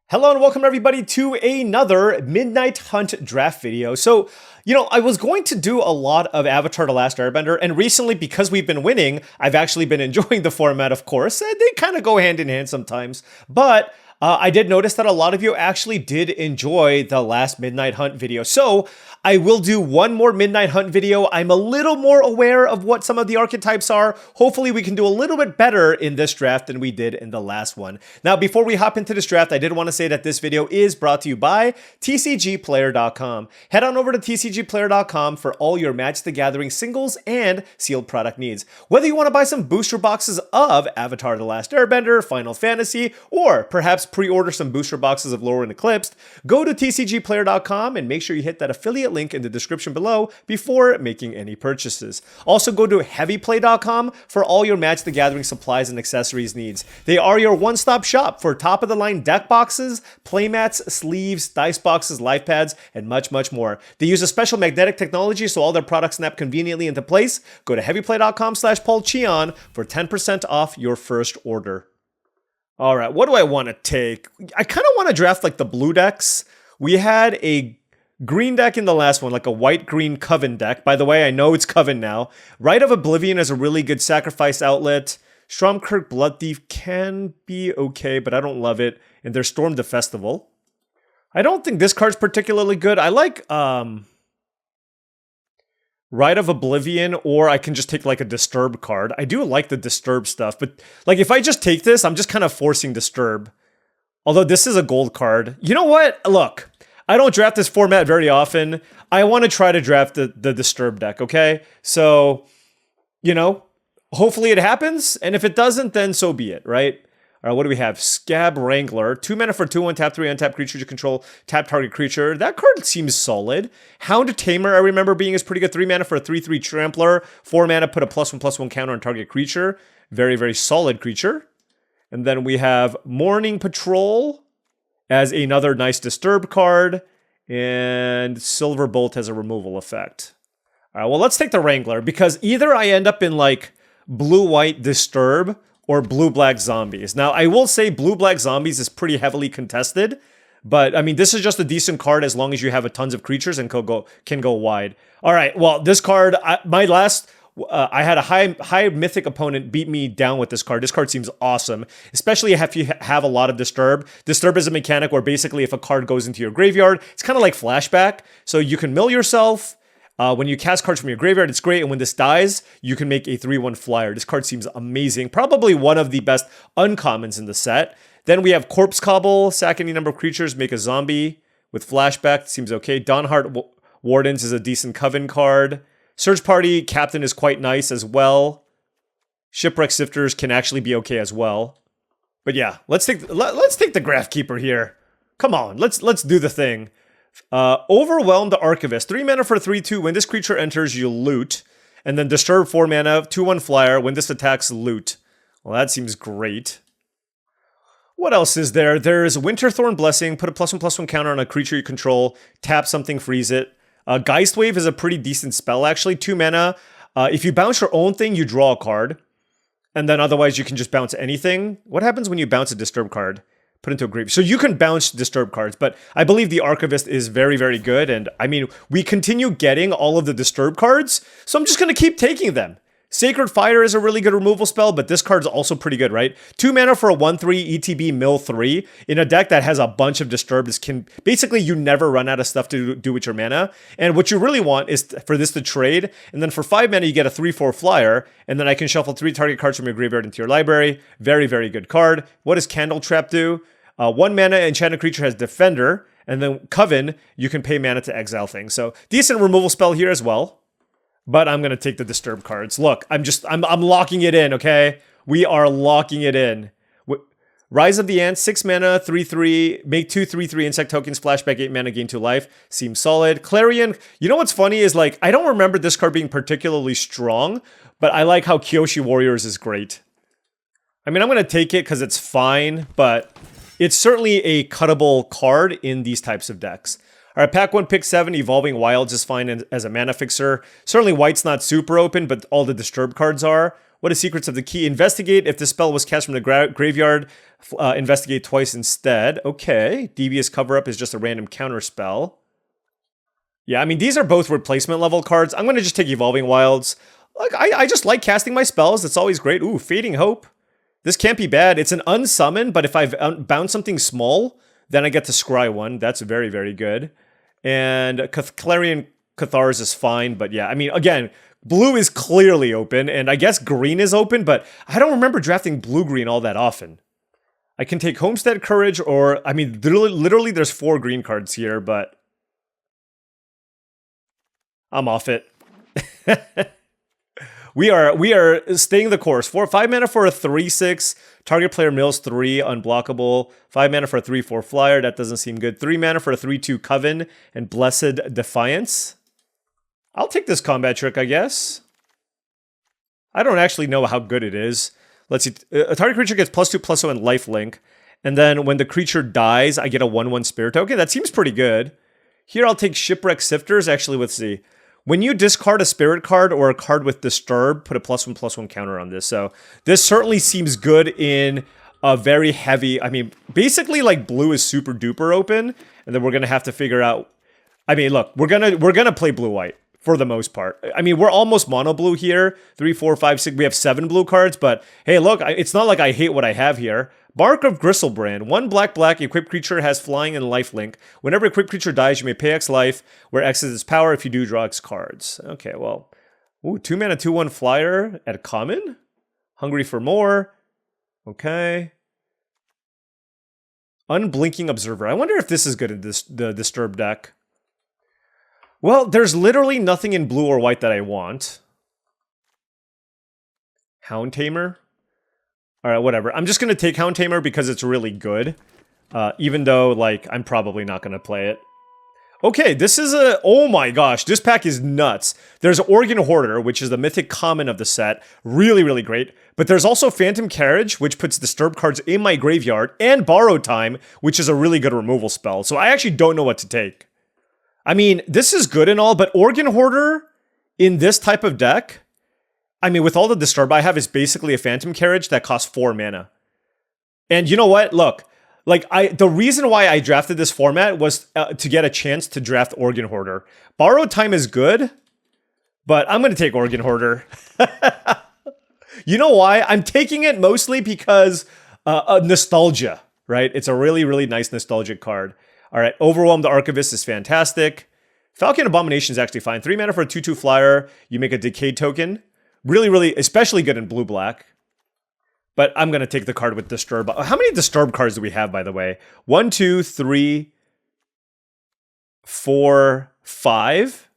Hello and welcome everybody to another Midnight Hunt draft video. So, I was going to do a lot of Avatar: The Last Airbender, and recently, because we've been winning, I've actually been enjoying the format, of course. They kind of go hand in hand sometimes, but I did notice that a lot of you actually did enjoy the last Midnight Hunt video. So I will do one more Midnight Hunt video. I'm a little more aware of what some of the archetypes are. Hopefully we can do a little bit better in this draft than we did in the last one. Now, before we hop into this draft, I did want to say that this video is brought to you by TCGplayer.com. Head on over to TCGplayer.com for all your Magic the Gathering singles and sealed product needs. Whether you want to buy some booster boxes of Avatar: The Last Airbender, Final Fantasy, or perhaps pre-order some booster boxes of Lore and Eclipsed, go to TCGplayer.com and make sure you hit that affiliate link in the description below before making any purchases. Also go to heavyplay.com for all your Magic the Gathering supplies and accessories needs. They are your one-stop shop for top-of-the-line deck boxes, playmats, sleeves, dice boxes, life pads, and much, much more. They use a special magnetic technology so all their products snap conveniently into place. Go to heavyplay.com/paulcheon for 10% off your first order. All right, what do I want to take? I kind of want to draft like the blue decks. We had a green deck in the last one, like a white-green Coven deck. By the way, I know it's Coven now. Rite of Oblivion is a really good sacrifice outlet. Stromkirk Blood Thief can be okay, but I don't love it. And there's Storm the Festival. I don't think this card's particularly good. I like Rite of Oblivion, or I can just take like a Disturb card. I do like the Disturb stuff, but like if I just take this, I'm just kind of forcing Disturb. Although this is a gold card. You know what? Look, I don't draft this format very often. I want to try to draft the Disturb deck, okay? So, hopefully it happens, and if it doesn't, then so be it, right? All right, what do we have? Scab Wrangler. 2 mana for 2/1, tap 3, untap creature you control, tap target creature. That card seems solid. Hound Tamer, I remember being is pretty good. 3 mana for a 3/3 Trampler. 4 mana, put a +1/+1 counter on target creature. Very, very solid creature. And then we have Morning Patrol as another nice Disturb card. And Silver Bolt has a removal effect. All right, well, let's take the Wrangler, because either I end up in like blue-white Disturb or blue-black Zombies. Now, I will say blue-black Zombies is pretty heavily contested, but I mean, this is just a decent card as long as you have a tons of creatures and can go wide. All right, well, this card, I had a high mythic opponent beat me down with this card. This card seems awesome, especially if you have a lot of Disturb. Disturb is a mechanic where basically if a card goes into your graveyard, it's kind of like Flashback. So you can mill yourself. When you cast cards from your graveyard, it's great. And when this dies, you can make a 3/1 flyer. This card seems amazing. Probably one of the best uncommons in the set. Then we have Corpse Cobble. Sack any number of creatures, make a zombie with Flashback. Seems okay. Dawnheart Wardens is a decent Coven card. Search Party Captain is quite nice as well. Shipwreck Sifters can actually be okay as well. But yeah, let's take the Graph Keeper here. Come on, let's do the thing. Overwhelm the Archivist. 3 mana for 3/2. When this creature enters, you loot. And then Disturb 4 mana, 2/1 flyer. When this attacks, loot. Well, that seems great. What else is there? There's Winterthorn Blessing. Put a +1/+1 counter on a creature you control. Tap something, freeze it. Geistwave is a pretty decent spell, actually. 2 mana. If you bounce your own thing, you draw a card. And then otherwise, you can just bounce anything. What happens when you bounce a Disturb card? Put into a grave. So you can bounce Disturb cards, but I believe the Archivist is very, very good. And I mean, we continue getting all of the Disturb cards, so I'm just going to keep taking them. Sacred Fire is a really good removal spell, but this card's also pretty good, right? 2 mana for a 1/3 ETB mill 3 in a deck that has a bunch of Disturbs. Basically, you never run out of stuff to do with your mana. And what you really want is for this to trade. And then for 5 mana, you get a 3/4 flyer. And then I can shuffle 3 target cards from your graveyard into your library. Very, very good card. What does Candle Trap do? 1 mana enchanted creature has Defender. And then Coven, you can pay mana to exile things. So decent removal spell here as well. But I'm going to take the Disturb cards. Look, I'm locking it in, okay? We are locking it in. Rise of the Ants, 6 mana, 3/3, make 2 3/3 insect tokens, flashback 8 mana, gain 2 life. Seems solid. Clarion, you know what's funny is like, I don't remember this card being particularly strong, but I like how Kyoshi Warriors is great. I mean, I'm going to take it because it's fine, but it's certainly a cuttable card in these types of decks. All right, pack 1, pick 7, Evolving Wilds is fine as a mana fixer. Certainly white's not super open, but all the Disturb cards are. What is Secrets of the Key? Investigate. If the spell was cast from the graveyard, investigate twice instead. Okay. Devious Cover-Up is just a random counter spell. Yeah, I mean, these are both replacement level cards. I'm going to just take Evolving Wilds. Like, I just like casting my spells. It's always great. Ooh, Fading Hope. This can't be bad. It's an unsummon, but if I've bound something small, then I get to scry one. That's very, very good. And Clarion Cathars is fine, but yeah, I mean, again, blue is clearly open, and I guess green is open, but I don't remember drafting blue-green all that often. I can take Homestead Courage, or, I mean, literally there's 4 green cards here, but I'm off it. We are staying the course. 5 mana for a 3/6. Target player mills 3, unblockable. 5 mana for a 3/4 flyer. That doesn't seem good. 3 mana for a 3/2 Coven and Blessed Defiance. I'll take this combat trick, I guess. I don't actually know how good it is. Let's see. A target creature gets +2/+0 and lifelink. And then when the creature dies, I get a 1/1 spirit token. That seems pretty good. Here I'll take Shipwreck Sifters. Actually, let's see. When you discard a spirit card or a card with Disturb, put a +1/+1 counter on this. So this certainly seems good in a very heavy... I mean, basically, like, blue is super duper open, and then we're gonna have to figure out... I mean, look, we're gonna play blue-white for the most part. I mean, we're almost mono blue here. 3, 4, 5, 6. We have 7 blue cards, but hey, look, it's not like I hate what I have here. Bark of Gristlebrand. 1 black, equipped creature has flying and lifelink. Whenever equipped creature dies, you may pay X life, where X is its power. If you do, draw X cards. Okay, well. Ooh, 2 mana, 2/1 flyer at common? Hungry for more. Okay. Unblinking Observer. I wonder if this is good in the Disturb deck. Well, there's literally nothing in blue or white that I want. Hound Tamer. Alright, whatever. I'm just going to take Hound Tamer because it's really good. Even though, like, I'm probably not going to play it. Okay, this is a... Oh my gosh, this pack is nuts. There's Organ Hoarder, which is the mythic common of the set. Really, really great. But there's also Phantom Carriage, which puts Disturb cards in my graveyard. And Borrow Time, which is a really good removal spell. So I actually don't know what to take. I mean, this is good and all, but Organ Hoarder in this type of deck... I mean, with all the Disturb I have, is basically a Phantom Carriage that costs 4 mana. And you know what? Look, like, the reason why I drafted this format was to get a chance to draft Organ Hoarder. Borrowed Time is good, but I'm going to take Organ Hoarder. You know why? I'm taking it mostly because nostalgia, right? It's a really, really nice nostalgic card. All right, Overwhelm the Archivist is fantastic. Falcon Abomination is actually fine. 3 mana for a 2/2 flyer. You make a Decayed token. Really, really, especially good in blue-black. But I'm going to take the card with Disturb. How many Disturb cards do we have, by the way? 1, 2, 3, 4, 5.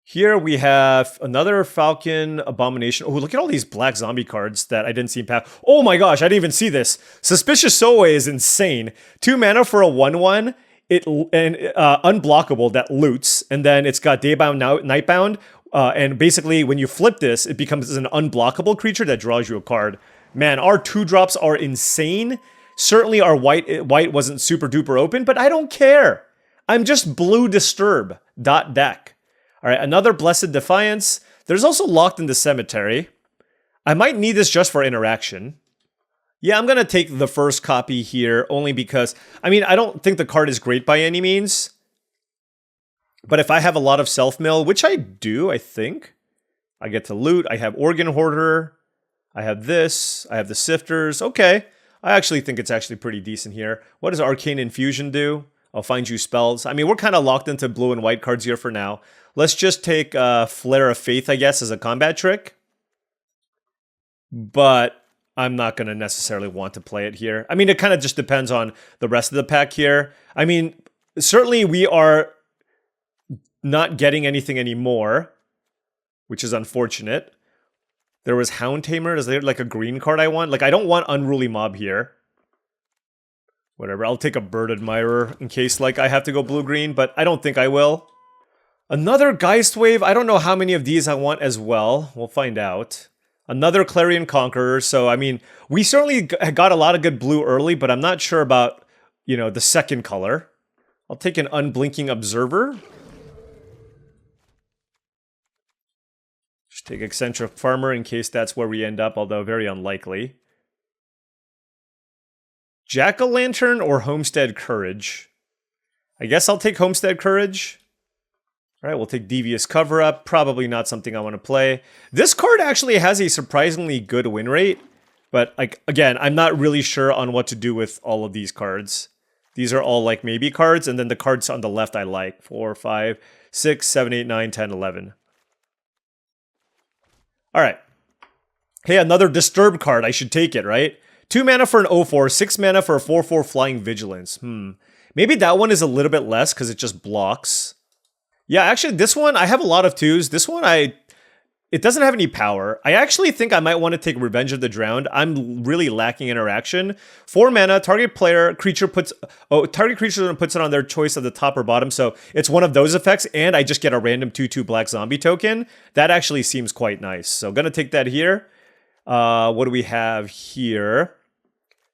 Here we have another Falcon Abomination. Oh, look at all these black zombie cards that I didn't see in pack. Oh my gosh, I didn't even see this. Suspicious Soe is insane. 2 mana for a 1/1. Unblockable that loots. And then it's got Daybound, Nightbound. And basically, when you flip this, it becomes an unblockable creature that draws you a card. Man, our 2-drops are insane. Certainly our white wasn't super duper open, but I don't care. I'm just blue Disturb. Deck. Alright, another Blessed Defiance. There's also Locked in the Cemetery. I might need this just for interaction. Yeah, I'm gonna take the first copy here, only because... I mean, I don't think the card is great by any means. But if I have a lot of self-mill, which I do, I think, I get to loot. I have Organ Hoarder. I have this. I have the Sifters. Okay. I actually think it's actually pretty decent here. What does Arcane Infusion do? I'll find you spells. I mean, we're kind of locked into blue and white cards here for now. Let's just take Flare of Faith, I guess, as a combat trick. But I'm not going to necessarily want to play it here. I mean, it kind of just depends on the rest of the pack here. I mean, certainly we are... not getting anything anymore, which is unfortunate. There was Hound Tamer. Is there like a green card I want? Like, I don't want Unruly Mob here. Whatever, I'll take a Bird Admirer in case, like, I have to go blue-green, but I don't think I will. Another Geist Wave. I don't know how many of these I want as well. We'll find out. Another Clarion Conqueror. So, I mean, we certainly got a lot of good blue early, but I'm not sure about, you know, the second color. I'll take an Unblinking Observer. Take Eccentric Farmer in case that's where we end up, although very unlikely. Jack-o'-lantern or Homestead Courage? I guess I'll take Homestead Courage. All right, we'll take Devious Cover-Up. Probably not something I want to play. This card actually has a surprisingly good win rate. But, like, again, I'm not really sure on what to do with all of these cards. These are all, like, maybe cards. And then the cards on the left I like. 4, 5, 6, 7, 8, 9, 10, 11. All right. Hey, another Disturb card. I should take it, right? 2 mana for an 0/4, 6 mana for a 4/4 Flying Vigilance. Maybe that one is a little bit less because it just blocks. Yeah, actually, this one, I have a lot of 2s. This one, it doesn't have any power. I actually think I might want to take Revenge of the Drowned. I'm really lacking interaction. 4 mana, target creature puts it on their choice at the top or bottom. So it's one of those effects, and I just get a random 2/2 black zombie token. That actually seems quite nice. So I'm gonna take that here. What do we have here?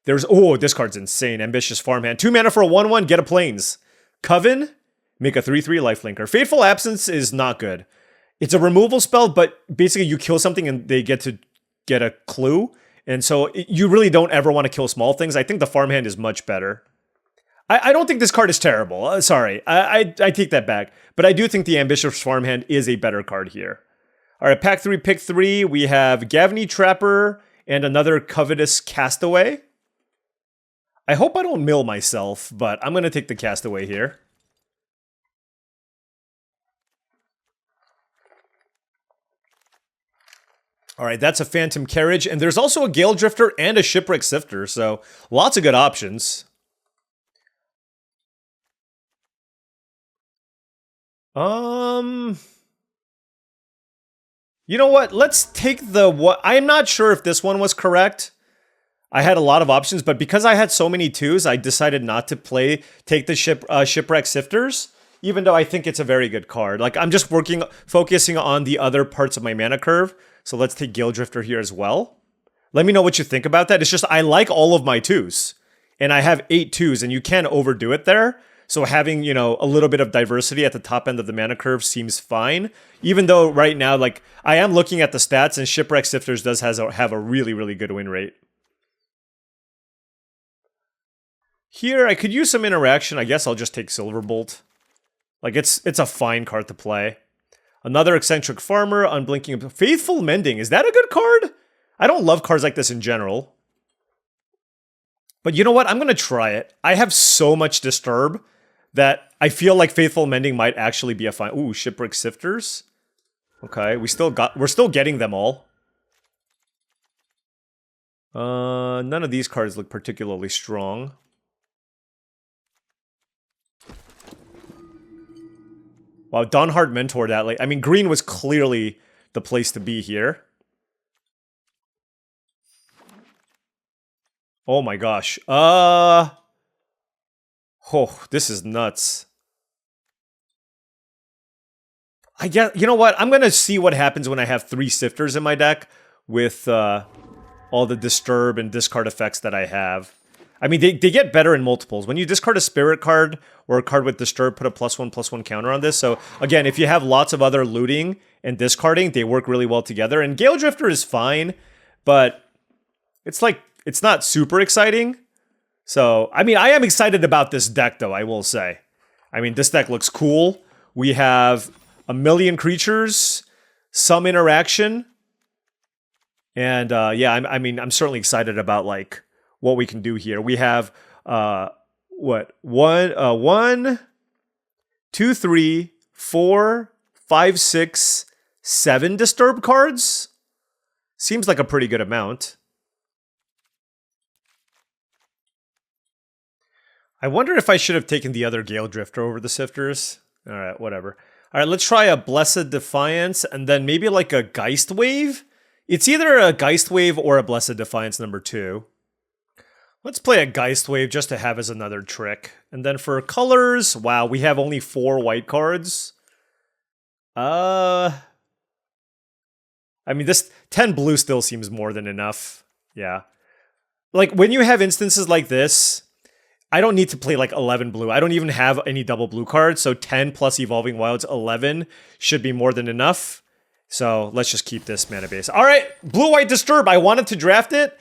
This card's insane. Ambitious Farmhand. 2 mana for a 1/1, get a Plains. Coven, make a 3/3 lifelinker. Fateful Absence is not good. It's a removal spell, but basically you kill something and they get to get a clue. And so you really don't ever want to kill small things. I think the Farmhand is much better. I don't think this card is terrible. Sorry, I take that back. But I do think the Ambitious Farmhand is a better card here. All right, pack 3, pick 3. We have Gavny Trapper and another Covetous Castaway. I hope I don't mill myself, but I'm going to take the Castaway here. All right, that's a Phantom Carriage, and there's also a Gale Drifter and a Shipwreck Sifter, so lots of good options. You know what? Let's take I'm not sure if this one was correct. I had a lot of options, but because I had so many 2s, I decided not to take the Shipwreck Sifters, even though I think it's a very good card. Like, I'm just focusing on the other parts of my mana curve. So let's take Gale Drifter here as well. Let me know what you think about that. It's just, I like all of my 2s. And I have 8 2s, and you can't overdo it there. So having, a little bit of diversity at the top end of the mana curve seems fine. Even though right now, like, I am looking at the stats, and Shipwreck Sifters does have a really, really good win rate. Here, I could use some interaction. I guess I'll just take Silverbolt. Like, it's a fine card to play. Another Eccentric Farmer, Unblinking... Faithful Mending, is that a good card? I don't love cards like this in general. But you know what? I'm going to try it. I have so much Disturb that I feel like Faithful Mending might actually be a fine... Ooh, Shipwreck Sifters. Okay, we're still getting them all. None of these cards look particularly strong. Wow, Dawnhart Mentor that late. I mean, green was clearly the place to be here. Oh my gosh. Oh, this is nuts. I get, you know what? I'm gonna see what happens when I have 3 Sifters in my deck with all the Disturb and discard effects that I have. I mean, they get better in multiples. When you discard a Spirit card or a card with Disturb, put a +1/+1 counter on this. So, again, if you have lots of other looting and discarding, they work really well together. And Gale Drifter is fine, but it's like, it's not super exciting. So, I mean, I am excited about this deck, though, I will say. I mean, this deck looks cool. We have a million creatures, some interaction. And, yeah, I'm certainly excited about, like, what we can do here. We have, 1, 2, 3, 4, 5, 6, 7 Disturb cards? Seems like a pretty good amount. I wonder if I should have taken the other Gale Drifter over the Sifters. Alright, whatever. Alright, let's try a Blessed Defiance, and then maybe like a Geist Wave? It's either a Geist Wave or a Blessed Defiance number 2. Let's play a Geist Wave just to have as another trick. And then for colors, wow, we have only 4 white cards. I mean, this 10 blue still seems more than enough. Yeah. Like, when you have instances like this, I don't need to play like 11 blue. I don't even have any double blue cards, so 10 plus Evolving Wilds, 11 should be more than enough. So let's just keep this mana base. All right, blue-white Disturb. I wanted to draft it.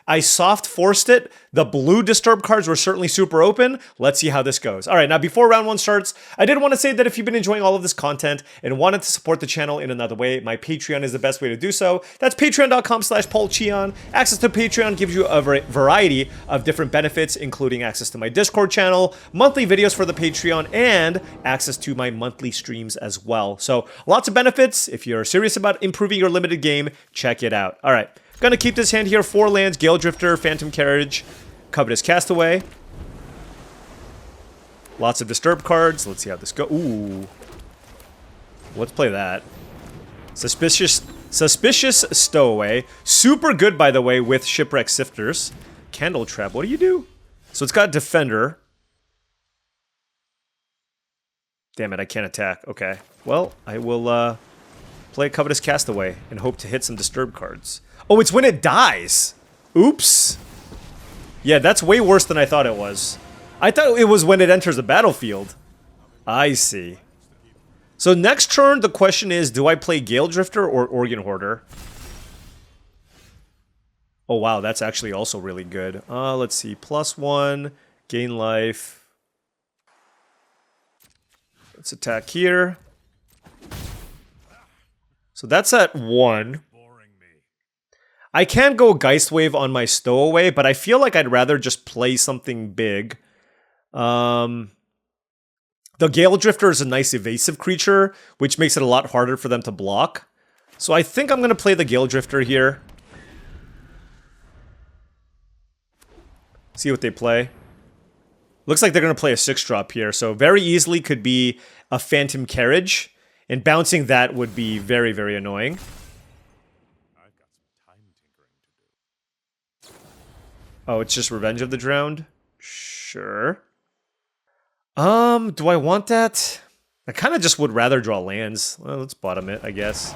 I soft forced it. The blue Disturb cards were certainly super open. Let's see how this goes. All right, now before round one starts, I did want to say that if you've been enjoying all of this content and wanted to support the channel in another way, my Patreon is the best way to do so. That's patreon.com/paulcheon. Access to Patreon gives you a variety of different benefits, including access to my Discord channel, monthly videos for the Patreon, and access to my monthly streams as well. So lots of benefits. If you're serious about improving your limited game, check it out. All right. Gonna keep this hand here. 4 lands, Gale Drifter, Phantom Carriage, Covetous Castaway. Lots of Disturb cards. Let's see how this goes. Ooh. Let's play that. Suspicious Stowaway. Super good, by the way, with Shipwreck Sifters. Candle Trap. What do you do? So it's got Defender. Damn it, I can't attack. Okay. Well, I will play Covetous Castaway and hope to hit some Disturb cards. Oh, it's when it dies. Oops. Yeah, that's way worse than I thought it was. I thought it was when it enters the battlefield. I see. So next turn, the question is, do I play Gale Drifter or Organ Hoarder? Oh, wow, that's actually also really good. Let's see. +1, gain life. Let's attack here. So that's at 1. I can go Geist Wave on my Stowaway, but I feel like I'd rather just play something big. The Gale Drifter is a nice evasive creature, which makes it a lot harder for them to block. So I think I'm going to play the Gale Drifter here. See what they play. Looks like they're going to play a 6-drop here, so very easily could be a Phantom Carriage, and bouncing that would be very, very annoying. Oh, it's just Revenge of the Drowned? Sure. Do I want that? I kind of just would rather draw lands. Well, let's bottom it, I guess.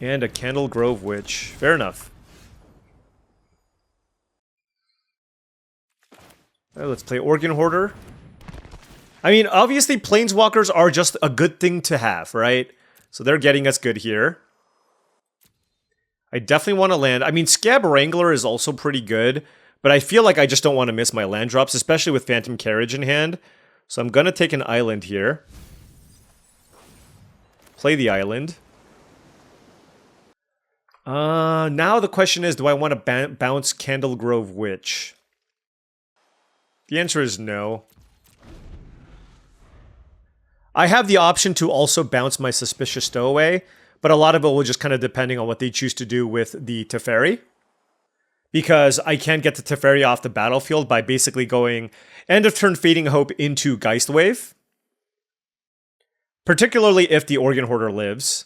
And a Candle Grove Witch. Fair enough. Alright, let's play Organ Hoarder. I mean, obviously, Planeswalkers are just a good thing to have, right? So they're getting us good here. I definitely want to land. I mean, Scab Wrangler is also pretty good, but I feel like I just don't want to miss my land drops, especially with Phantom Carriage in hand. So I'm going to take an island here. Play the island. Now the question is, do I want to bounce Candle Grove Witch? The answer is no. I have the option to also bounce my Suspicious Stowaway, but a lot of it will just kind of depending on what they choose to do with the Teferi. Because I can't get the Teferi off the battlefield by basically going end of turn Fading Hope into Geist Wave. Particularly if the Organ Hoarder lives.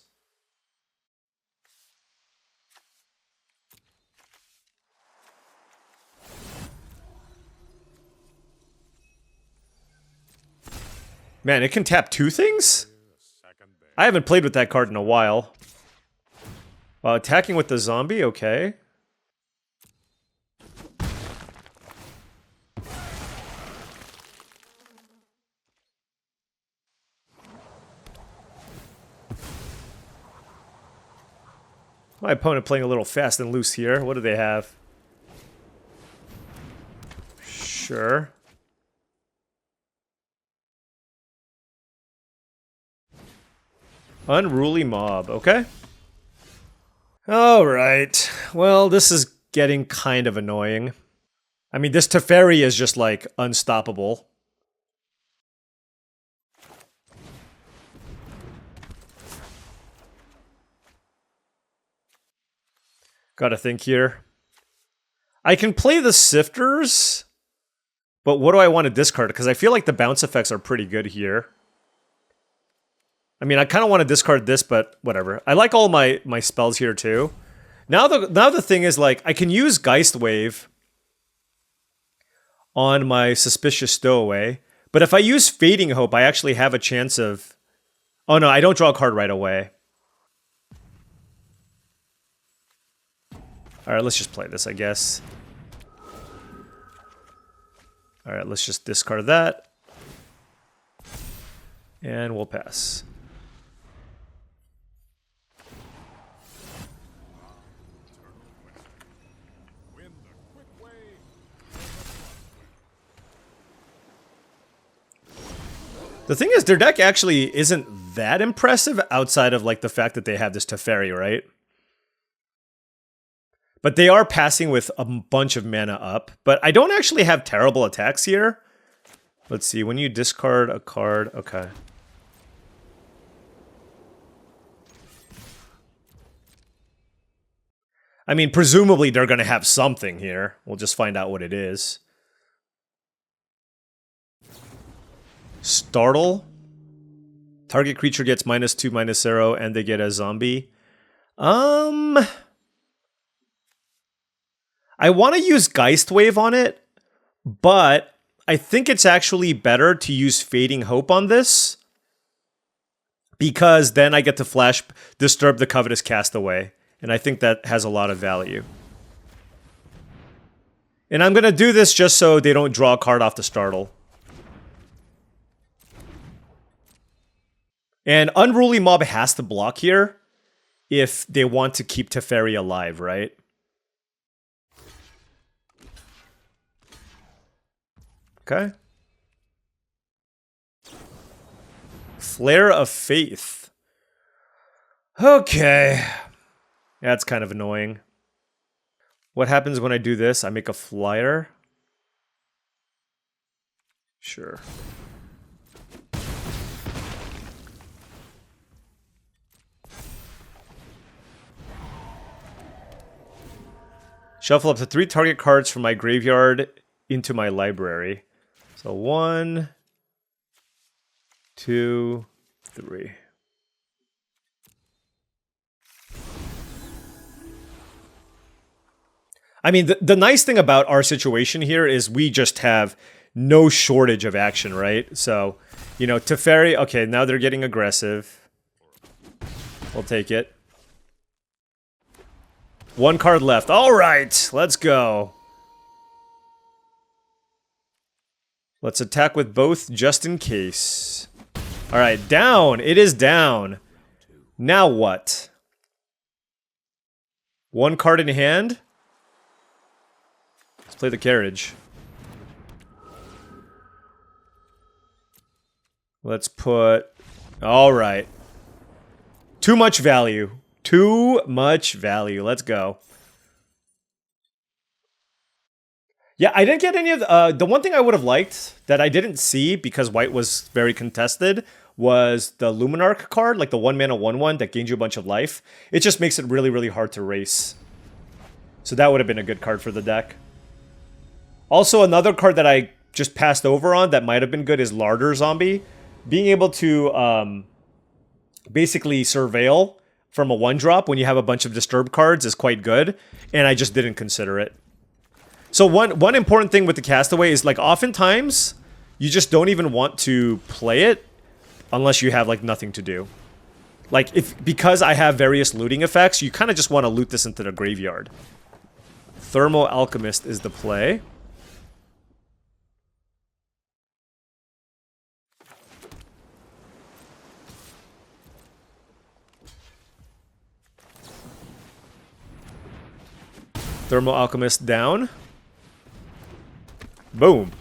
Man, it can tap 2 things? I haven't played with that card in a while. Attacking with the zombie, okay. My opponent playing a little fast and loose here. What do they have? Sure. Unruly Mob, okay. Alright, well, this is getting kind of annoying. I mean, this Teferi is just, like, unstoppable. Gotta think here. I can play the Sifters, but what do I want to discard? Because I feel like the bounce effects are pretty good here. I mean, I kind of want to discard this, but whatever. I like all my spells here, too. Now the thing is, like, I can use Geist Wave on my Suspicious Stowaway, but if I use Fading Hope, I actually have a chance of... Oh, no, I don't draw a card right away. Alright, let's just play this, I guess. Alright, let's just discard that. And we'll pass. The thing is, their deck actually isn't that impressive outside of like the fact that they have this Teferi, right? But they are passing with a bunch of mana up. But I don't actually have terrible attacks here. Let's see, when you discard a card, okay. I mean, presumably they're going to have something here. We'll just find out what it is. Startle. Target creature gets -2/-0, and they get a zombie. I want to use Geist Wave on it, but I think it's actually better to use Fading Hope on this, because then I get to flash Disturb the Covetous Castaway, and I think that has a lot of value. And I'm going to do this just so they don't draw a card off the startle. And Unruly Mob has to block here if they want to keep Teferi alive, right? Okay. Flare of Faith. Okay. That's kind of annoying. What happens when I do this? I make a flyer. Sure. Shuffle up to 3 target cards from my graveyard into my library. So 1, 2, 3. I mean, the nice thing about our situation here is we just have no shortage of action, right? So, you know, Teferi, okay, now they're getting aggressive. We'll take it. 1 card left. All right, let's go. Let's attack with both just in case. All right, down. It is down. Now what? 1 card in hand. Let's play the carriage. Let's put... All right. Too much value. Too much value. Let's go. Yeah, I didn't get any of the one thing I would have liked that I didn't see because white was very contested was the Luminarch card, like the 1-mana 1/1 that gains you a bunch of life. It just makes it really, really hard to race. So that would have been a good card for the deck. Also, another card that I just passed over on that might have been good is Larder Zombie. Being able to basically surveil from a 1-drop when you have a bunch of Disturb cards is quite good, and I just didn't consider it. So one important thing with the Castaway is, like, oftentimes you just don't even want to play it unless you have, like, nothing to do. Like, because I have various looting effects, you kind of just want to loot this into the graveyard. Thermal Alchemist is the play. Thermal Alchemist down. Boom.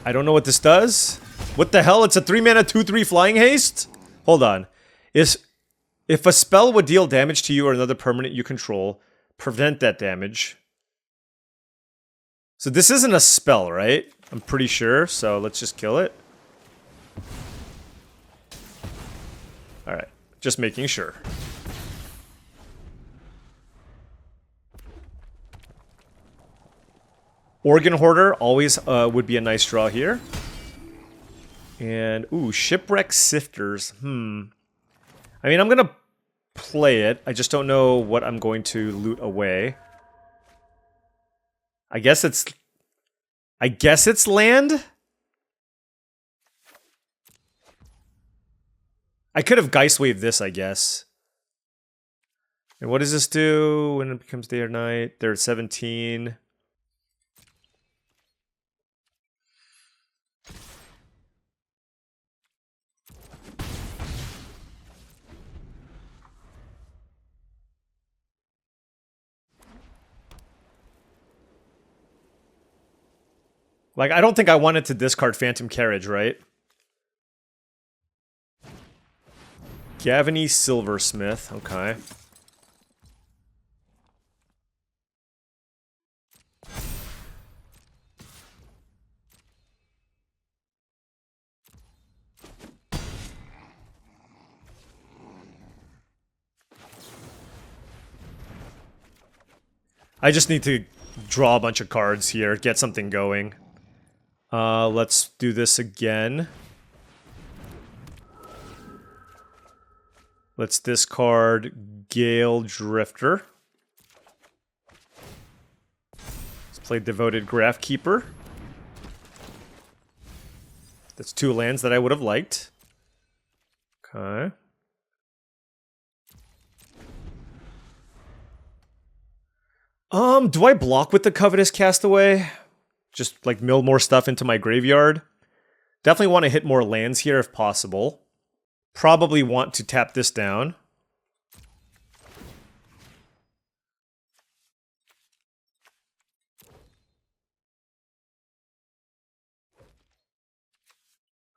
I don't know what this does. What the hell? It's a 3-mana 2/3 flying haste? Hold on. If a spell would deal damage to you or another permanent you control, prevent that damage. So this isn't a spell, right? I'm pretty sure, so let's just kill it. Alright, just making sure. Organ Hoarder always would be a nice draw here. And, ooh, Shipwreck Sifters. I mean, I'm going to play it. I just don't know what I'm going to loot away. I guess it's land? I could have Geist Wave this, I guess. And what does this do when it becomes day or night? They're at 17. Like, I don't think I wanted to discard Phantom Carriage, right? Gavany Silversmith, okay. I just need to draw a bunch of cards here, get something going. Let's do this again. Let's discard Gale Drifter. Let's play Devoted Graphkeeper. That's 2 lands that I would have liked. Okay. Do I block with the Covetous Castaway? Just, like, mill more stuff into my graveyard? Definitely want to hit more lands here if possible. Probably want to tap this down.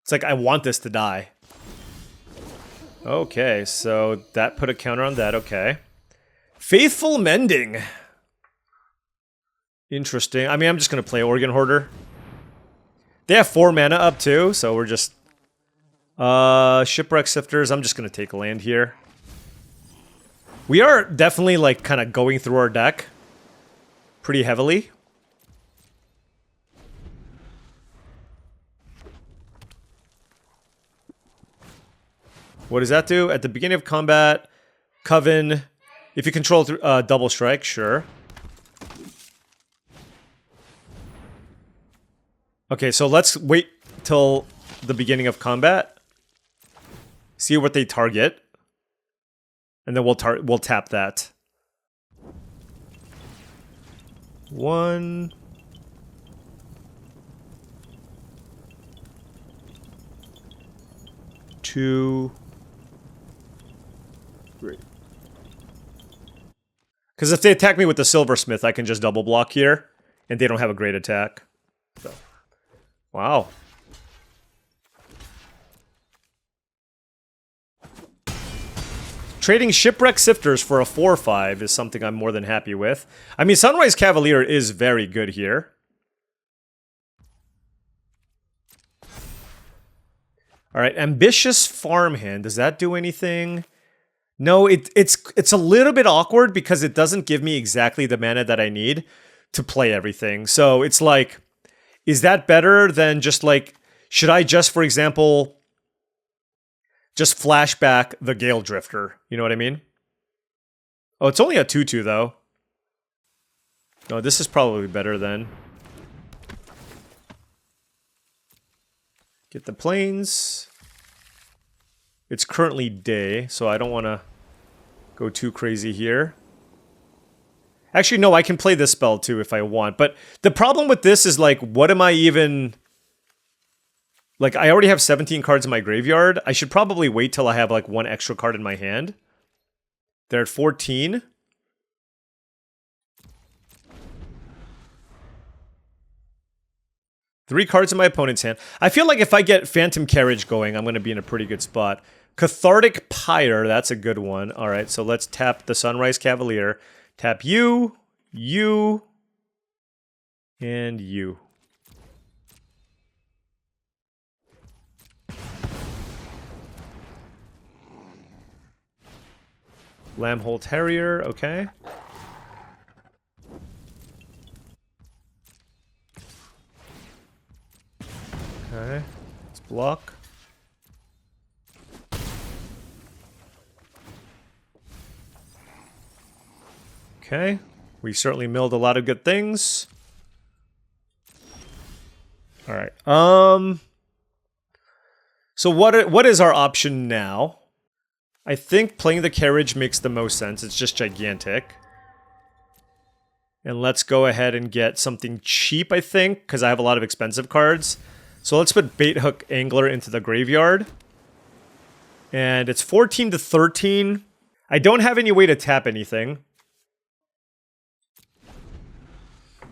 It's like, I want this to die. Okay, so that put a counter on that, okay. Faithful Mending. Interesting. I mean, I'm just going to play Organ Hoarder. They have 4 mana up too, so we're just... Shipwreck Sifters, I'm just going to take a land here. We are definitely, like, kind of going through our deck pretty heavily. What does that do? At the beginning of combat, Coven, if you control double strike, sure. Okay, so let's wait till the beginning of combat. See what they target. And then we'll tap that. 1... 2... 3. Because if they attack me with the Silversmith, I can just double block here. And they don't have a great attack. So. Wow. Trading Shipwreck Sifters for a 4/5 is something I'm more than happy with. I mean, Sunrise Cavalier is very good here. Alright, Ambitious Farmhand. Does that do anything? No, it's a little bit awkward because it doesn't give me exactly the mana that I need to play everything. So it's like... Is that better than just like, should I just, for example, just flash back the Gale Drifter? You know what I mean? Oh, it's only a 2/2 though. No, this is probably better then. Get the planes. It's currently day, so I don't want to go too crazy here. Actually, no, I can play this spell too if I want. But the problem with this is, like, what am I even... Like, I already have 17 cards in my graveyard. I should probably wait till I have, like, 1 extra card in my hand. They're at 14. Three cards in my opponent's hand. I feel like if I get Phantom Carriage going, I'm going to be in a pretty good spot. Cathartic Pyre, that's a good one. All right, so let's tap the Sunrise Cavalier. Tap you, you, and you. Lambhole Terrier, okay. Okay, let's block. Okay, we certainly milled a lot of good things. All right. So what is our option now? I think playing the carriage makes the most sense. It's just gigantic. And let's go ahead and get something cheap, I think, because I have a lot of expensive cards. So let's put Bait Hook Angler into the graveyard. And it's 14 to 13. I don't have any way to tap anything.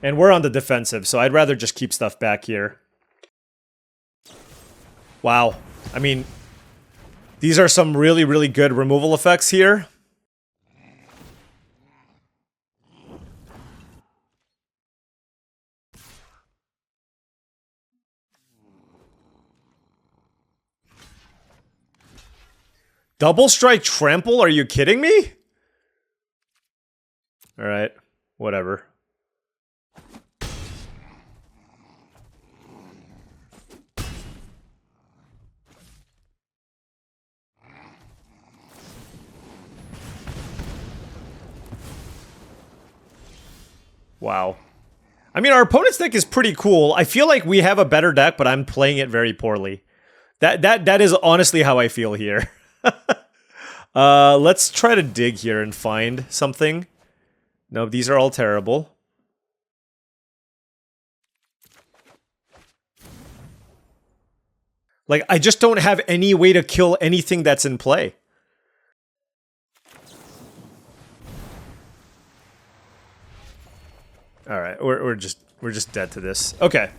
And we're on the defensive, so I'd rather just keep stuff back here. Wow. I mean, these are some really, really good removal effects here. Double strike trample? Are you kidding me? Alright, whatever. Wow. I mean, our opponent's deck is pretty cool. I feel like we have a better deck, but I'm playing it very poorly. That is honestly how I feel here. Let's try to dig here and find something. No, these are all terrible. Like, I just don't have any way to kill anything that's in play. Alright, we're just dead to this. Okay.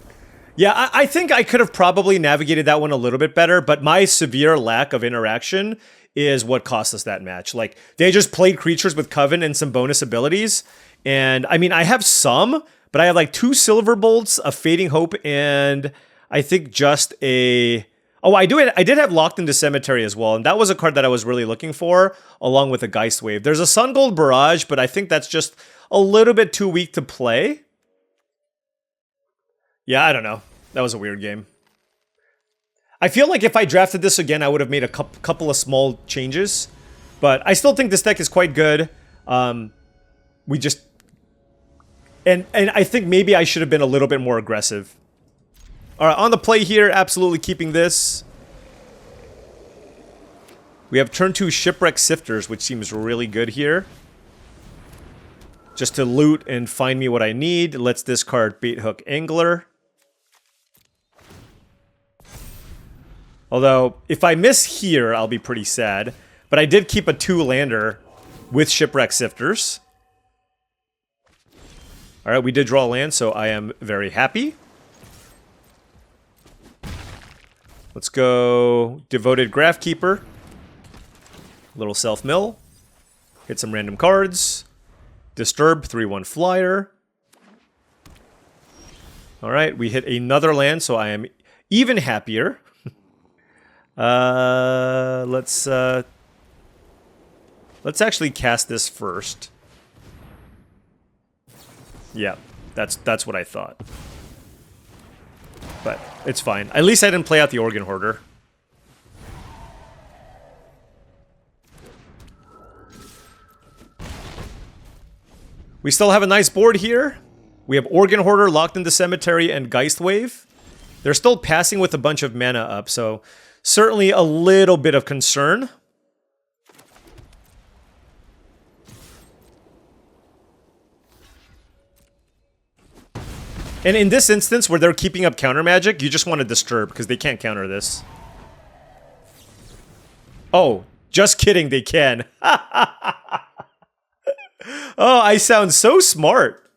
Yeah, I think I could have probably navigated that one a little bit better, but my severe lack of interaction is what cost us that match. Like, they just played creatures with Coven and some bonus abilities, and I mean, I have some, but I have like 2 Silver Bolts, a Fading Hope, and I think just a... Oh, I did have Locked into Cemetery as well, and that was a card that I was really looking for, along with a Geist Wave. There's a Sun Gold Barrage, but I think that's just a little bit too weak to play. Yeah, I don't know. That was a weird game. I feel like if I drafted this again, I would have made a couple of small changes. But I still think this deck is quite good. We just... And I think maybe I should have been a little bit more aggressive. Alright, on the play here, absolutely keeping this. We have turn 2 Shipwreck Sifters, which seems really good here. Just to loot and find me what I need. Let's discard Bait Hook Angler. Although, if I miss here, I'll be pretty sad. But I did keep a 2-lander with Shipwreck Sifters. Alright, we did draw a land, so I am very happy. Let's go Devoted Graphkeeper. Little self-mill. Hit some random cards. Disturb, 3/1 flyer. Alright, we hit another land, so I am even happier. Let's actually cast this first. Yeah, that's what I thought. But it's fine. At least I didn't play out the Organ Hoarder. We still have a nice board here. We have Organ Hoarder, Locked into Cemetery, and Geist Wave. They're still passing with a bunch of mana up, so certainly a little bit of concern. And in this instance, where they're keeping up counter magic, you just want to disturb, because they can't counter this. Oh, just kidding, they can. Oh, I sound so smart.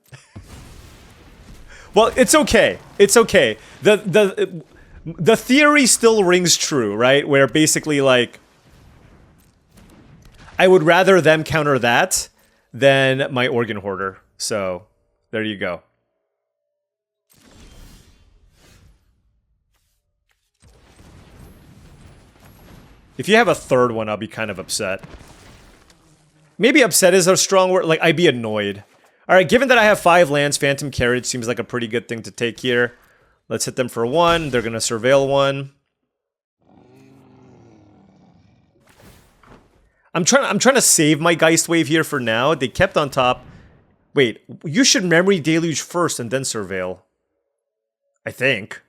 Well, it's okay. It's okay. The theory still rings true, right? Where basically, like, I would rather them counter that than my Organ Hoarder. So, there you go. If you have a third one, I'll be kind of upset. Maybe upset is a strong word. Like, I'd be annoyed. Alright, given that I have 5 lands, Phantom Carriage seems like a pretty good thing to take here. Let's hit them for 1. They're going to surveil 1. I'm trying to save my Geist Wave here for now. They kept on top. Wait, you should Memory Deluge first and then surveil. I think.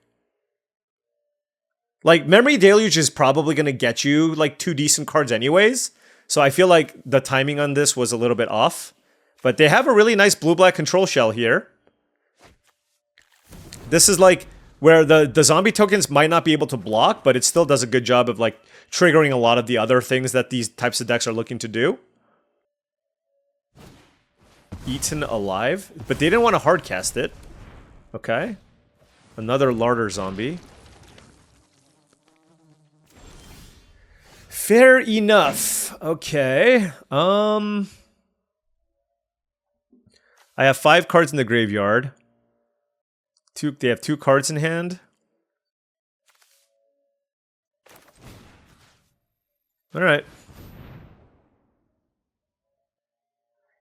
Like, Memory Deluge is probably going to get you, like, 2 decent cards anyways. So I feel like the timing on this was a little bit off. But they have a really nice blue-black control shell here. This is, like, where the zombie tokens might not be able to block, but it still does a good job of, like, triggering a lot of the other things that these types of decks are looking to do. eaten alive. But they didn't want to hardcast it. Okay. Another larder zombie. Fair enough. Okay. I have 5 cards in the graveyard. They have 2 cards in hand. Alright.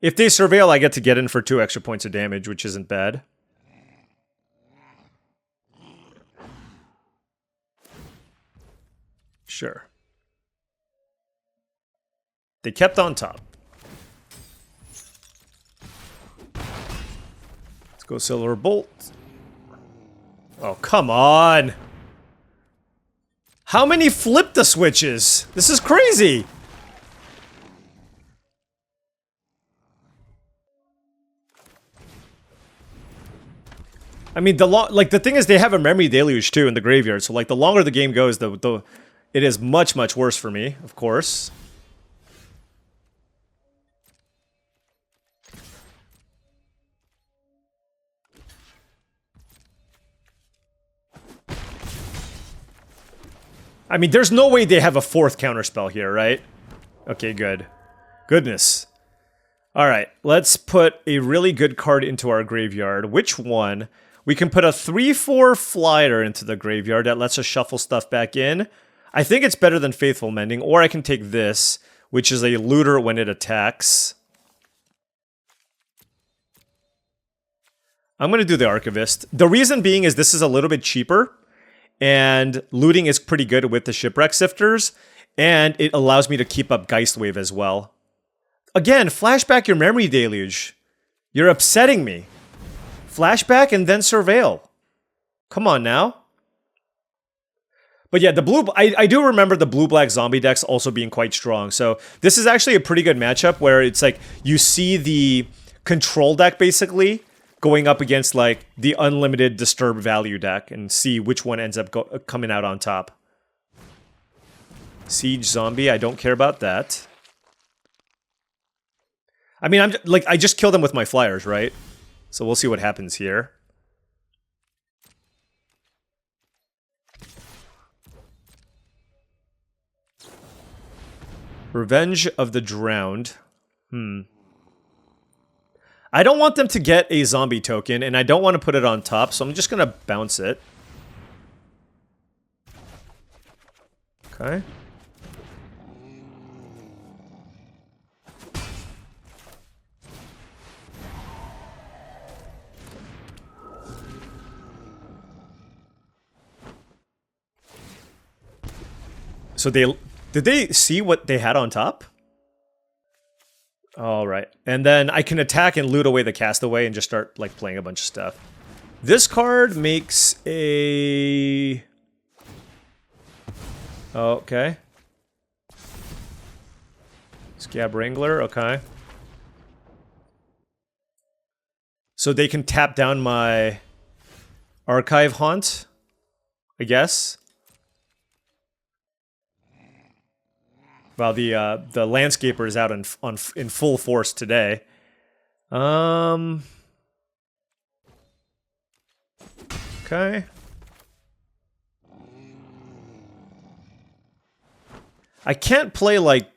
If they surveil, I get to get in for 2 extra points of damage, which isn't bad. Sure. They kept on top. Let's go Silver Bolt. Oh, come on. How many flip the switches? This is crazy. I mean, the thing is, they have a memory deluge too in the graveyard. So like, the longer the game goes, it is much worse for me, of course. I mean, there's no way they have a 4th counterspell here, right? Okay, good. Goodness. Alright, let's put a really good card into our graveyard. Which one? We can put a 3/4 flyer into the graveyard that lets us shuffle stuff back in. I think it's better than Faithful Mending, or I can take this, which is a looter when it attacks. I'm going to do the Archivist. The reason being is this is a little bit cheaper. And looting is pretty good with the Shipwreck Sifters, and it allows me to keep up Geistwave as well. Again, flashback your memory deluge. You're upsetting me. Flashback and then surveil. Come on now. But yeah, I do remember the blue-black zombie decks also being quite strong. So this is actually a pretty good matchup where it's like you see the control deck basically going up against like the unlimited disturb value deck and see which one ends up coming out on top. Siege zombie, I don't care about that. I mean, I just killed them with my flyers, right? So we'll see what happens here. Revenge of the Drowned. I don't want them to get a zombie token, and I don't want to put it on top, so I'm just going to bounce it. Okay. So did they see what they had on top? All right. And then I can attack and loot away the Castaway and just start like playing a bunch of stuff. This card makes a... Okay. Scab Wrangler, okay. So they can tap down my Archive Haunt, I guess. Well, the Landscaper is out in full force today. Okay. I can't play like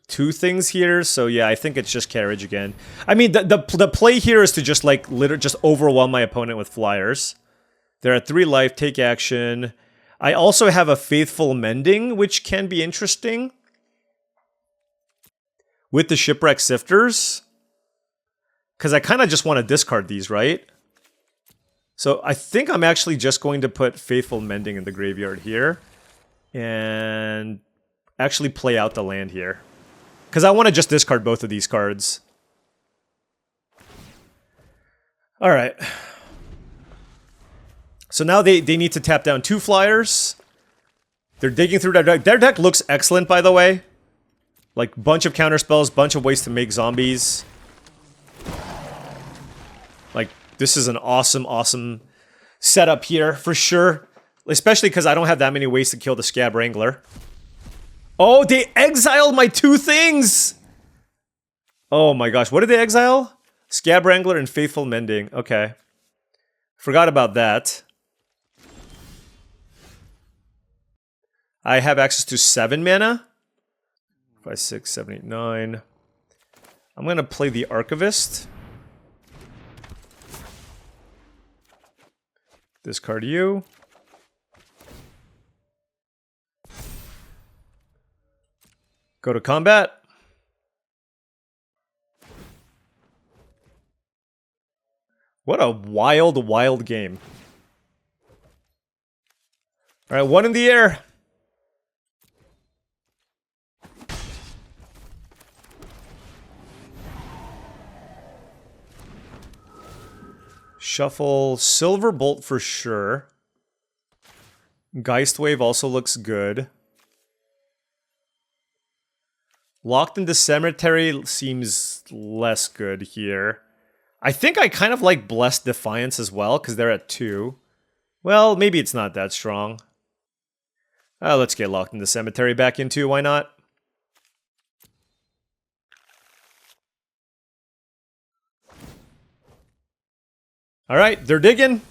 2 things here, so yeah, I think it's just Carriage again. I mean, the play here is to just like just overwhelm my opponent with flyers. They're at 3 life, take action. I also have a Faithful Mending, which can be interesting. With the Shipwreck Sifters. Because I kind of just want to discard these, right? So I think I'm actually just going to put Faithful Mending in the graveyard here. And actually play out the land here. Because I want to just discard both of these cards. Alright. So now they need to tap down 2 flyers. They're digging through their deck. Their deck looks excellent, by the way. Like, bunch of counterspells, bunch of ways to make zombies. Like, this is an awesome setup here, for sure. Especially because I don't have that many ways to kill the Scab Wrangler. Oh, they exiled my 2 things! Oh my gosh, what did they exile? Scab Wrangler and Faithful Mending. Okay. Forgot about that. I have access to 7 mana. 5, 6, 7, 8, 9. I'm going to play the Archivist. Discard you. Go to combat. What a wild, wild game. All right, 1 in the air. Shuffle Silver Bolt for sure. Geist Wave also looks good. Locked in the Cemetery seems less good here. I think I kind of like Blessed Defiance as well, because they're at 2. Well, maybe it's not that strong. Let's get Locked in the Cemetery back into, why not? Alright, they're digging.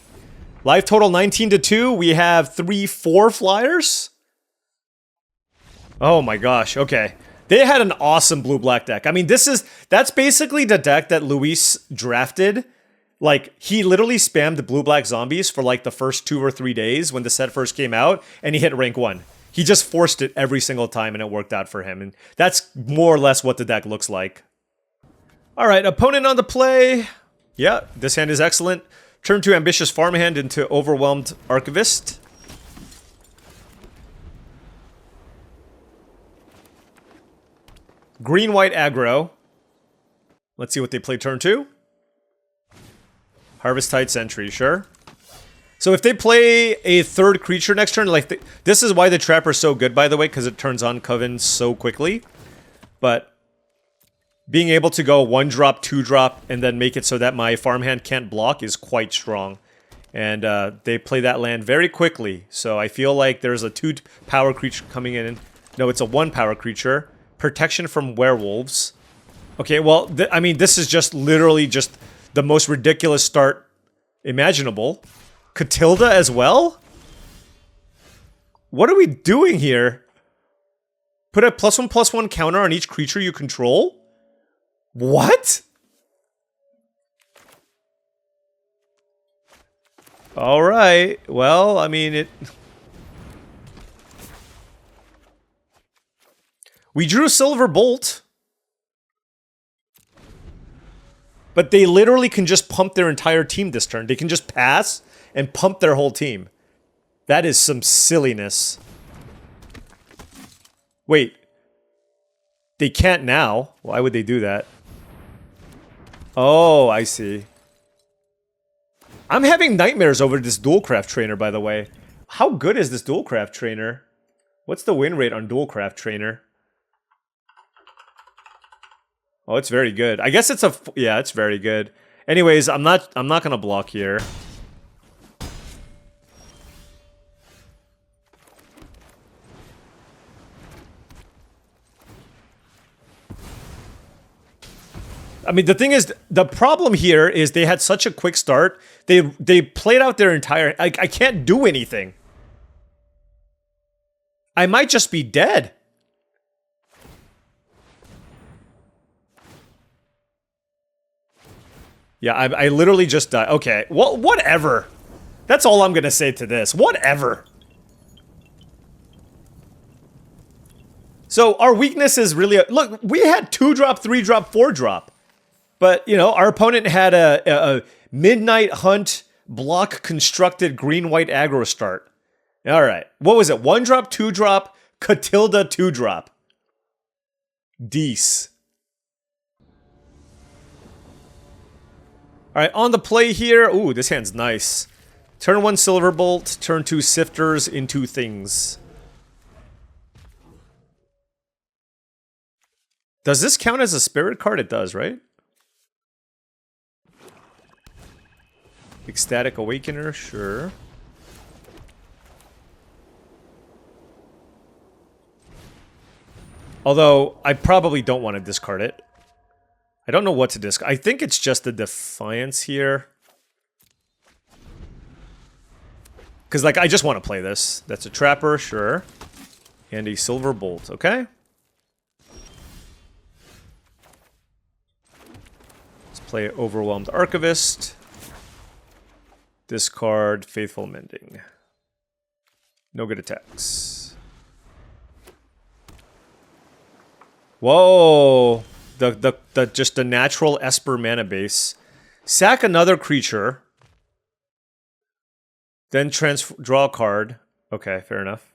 Life total 19-2. We have 3/4 flyers. Oh my gosh, okay. They had an awesome blue-black deck. I mean, that's basically the deck that Luis drafted. Like, he literally spammed the blue-black zombies for like the first 2 or 3 days when the set first came out, and he hit rank 1. He just forced it every single time, and it worked out for him. And that's more or less what the deck looks like. Alright, opponent on the play. Yeah, this hand is excellent. Turn 2 Ambitious Farmhand into Overwhelmed Archivist. Green-white aggro. Let's see what they play turn 2. Harvest Tide Sentry, sure. So if they play a 3rd creature next turn, like this is why the Trapper's so good, by the way, because it turns on Coven so quickly. But being able to go 1-drop, 2-drop, and then make it so that my farmhand can't block is quite strong. And they play that land very quickly. So I feel like there's a 2-power creature coming in. No, it's a 1-power creature. Protection from werewolves. Okay, well, I mean, this is just literally just the most ridiculous start imaginable. Catilda as well? What are we doing here? Put a +1/+1 counter on each creature you control? What? Alright, well, I mean, it... We drew Silver Bolt. But they literally can just pump their entire team this turn. They can just pass and pump their whole team. That is some silliness. Wait. They can't now. Why would they do that? Oh, I see. I'm having nightmares over this Duelcraft Trainer, by the way. How good is this Duelcraft Trainer? What's the win rate on Duelcraft Trainer? Oh, it's very good. I guess it's a... Yeah, it's very good. Anyways, I'm not gonna block here. I mean, the thing is, the problem here is they had such a quick start. They played out their entire... I can't do anything. I might just be dead. Yeah, I literally just died. Okay, well, whatever. That's all I'm gonna say to this. Whatever. So, our weakness is really... Look, we had 2-drop, 3-drop, 4-drop. But, you know, our opponent had a Midnight Hunt block constructed green-white aggro start. Alright, what was it? 1-drop, 2-drop, Catilda 2-drop. Dece. Alright, on the play here. Ooh, this hand's nice. Turn 1 Silverbolt, turn 2 Sifters into things. Does this count as a spirit card? It does, right? Ecstatic Awakener, sure. Although, I probably don't want to discard it. I don't know what to disc. I think it's just the Defiance here. Because, like, I just want to play this. That's a Trapper, sure. And a Silver Bolt, okay? Let's play Overwhelmed Archivist. Discard Faithful Mending. No good attacks. Whoa! Just the natural Esper mana base. Sack another creature. Then draw a card. Okay, fair enough.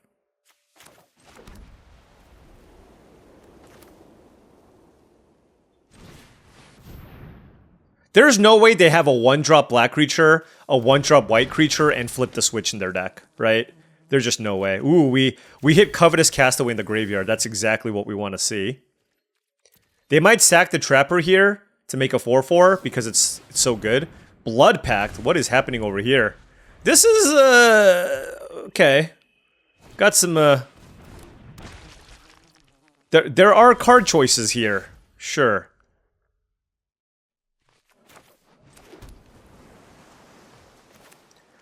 There's no way they have a 1-drop black creature, a 1-drop white creature, and flip the switch in their deck, right? There's just no way. Ooh, we hit Covetous Castaway in the graveyard. That's exactly what we want to see. They might sack the Trapper here to make a 4/4 because it's so good. Blood Pact, what is happening over here? This is, okay. Got some, There are card choices here. Sure.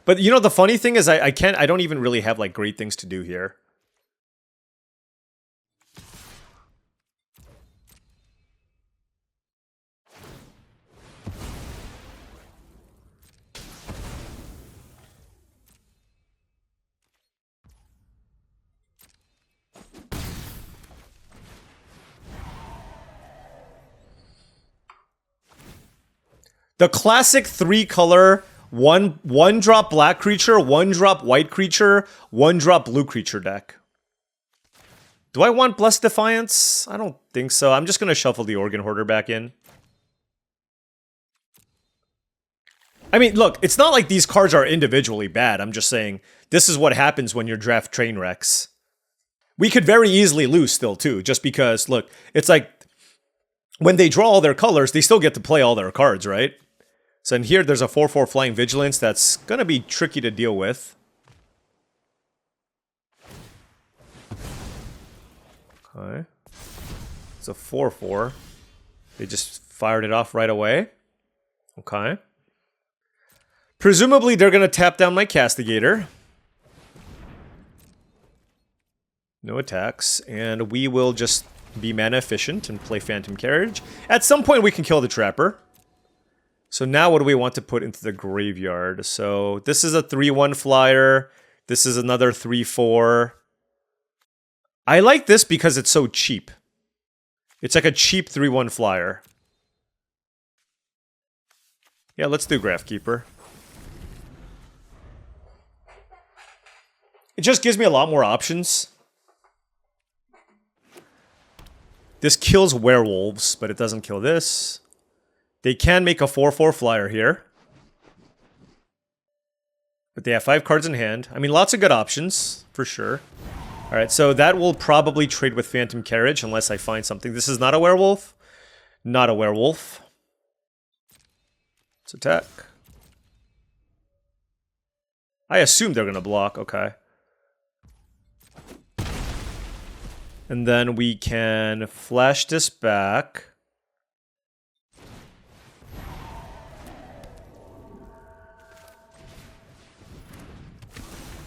But, you know, the funny thing is I don't even really have, like, great things to do here. The classic 3-color, one drop black creature, 1-drop white creature, 1-drop blue creature deck. Do I want Blessed Defiance? I don't think so. I'm just going to shuffle the Organ Hoarder back in. I mean, look, it's not like these cards are individually bad. I'm just saying this is what happens when you draft train wrecks. We could very easily lose still, too, just because, look, it's like when they draw all their colors, they still get to play all their cards, right? So in here, there's a 4/4 Flying Vigilance that's going to be tricky to deal with. Okay. It's a 4/4. They just fired it off right away. Okay. Presumably, they're going to tap down my Castigator. No attacks. And we will just be mana efficient and play Phantom Carriage. At some point, we can kill the Trapper. So now what do we want to put into the graveyard? So this is a 3/1 flyer. This is another 3/4. I like this because it's so cheap. It's like a cheap 3/1 flyer. Yeah, let's do Graphkeeper. It just gives me a lot more options. This kills werewolves, but it doesn't kill this. They can make a 4/4 flyer here. But they have 5 cards in hand. I mean, lots of good options, for sure. Alright, so that will probably trade with Phantom Carriage unless I find something. This is not a werewolf. Not a werewolf. Let's attack. I assume they're going to block, okay. And then we can flash this back.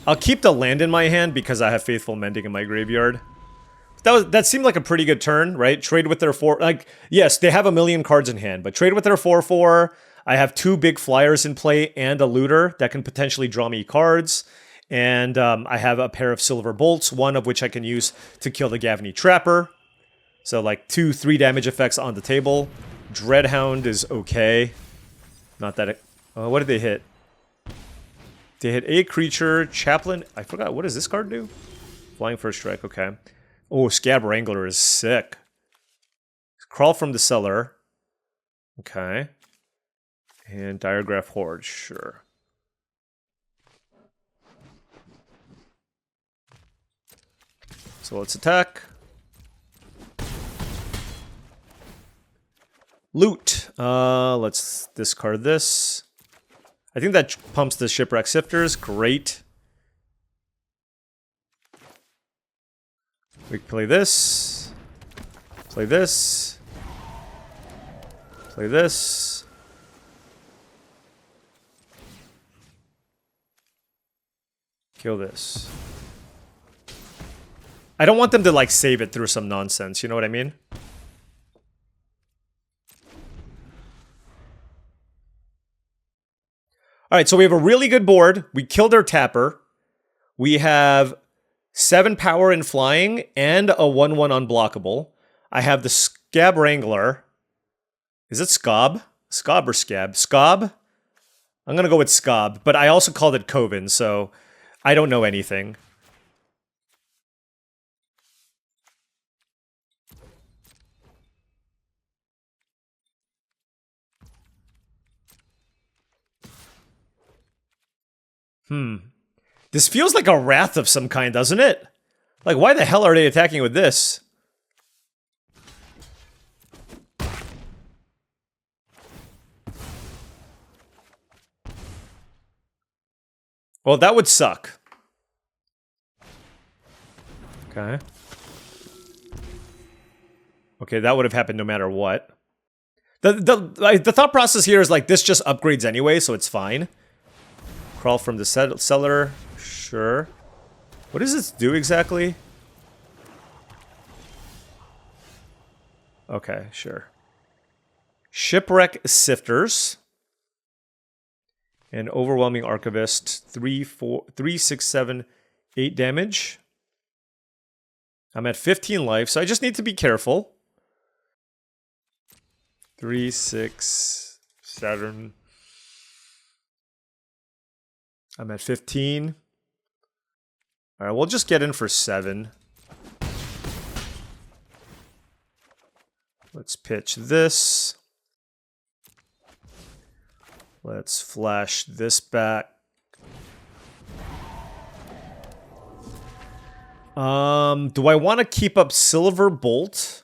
I'll keep the land in my hand because I have Faithful Mending in my graveyard. That seemed like a pretty good turn, right? Trade with their 4... Like, yes, they have a million cards in hand, but trade with their 4/4. I have 2 big flyers in play and a looter that can potentially draw me cards. And I have a pair of Silver Bolts, one of which I can use to kill the Gavany Trapper. So, like, 2 3 damage effects on the table. Dreadhound is okay. Not that it... what did they hit? They hit a creature, Chaplain. I forgot, what does this card do? Flying First Strike, okay. Oh, Scab Wrangler is sick. Crawl from the Cellar. Okay. And Diregraph Horde, sure. So let's attack. Loot. Let's discard this. I think that pumps the Shipwreck Sifters. Great. We can play this. Play this. Play this. Kill this. I don't want them to like save it through some nonsense, you know what I mean? Alright, so we have a really good board. We killed our tapper. We have 7 power in flying and a 1/1 unblockable. I have the Scab Wrangler. Is it Scob? Scob or Scab? Scob? I'm gonna go with Scob, but I also called it Coven, so I don't know anything. This feels like a wrath of some kind, doesn't it? Like, why the hell are they attacking with this? Well, that would suck. Okay. Okay, that would have happened no matter what. The thought process here is like, this just upgrades anyway, so it's fine. Crawl from the cellar. Sure. What does this do exactly? Okay, sure. Shipwreck Sifters. And Overwhelming Archivist. 3, 6, 7, 8 damage. I'm at 15 life, so I just need to be careful. 3, 6, 7. I'm at 15. Alright, we'll just get in for 7. Let's pitch this. Let's flash this back. Do I want to keep up Silver Bolt?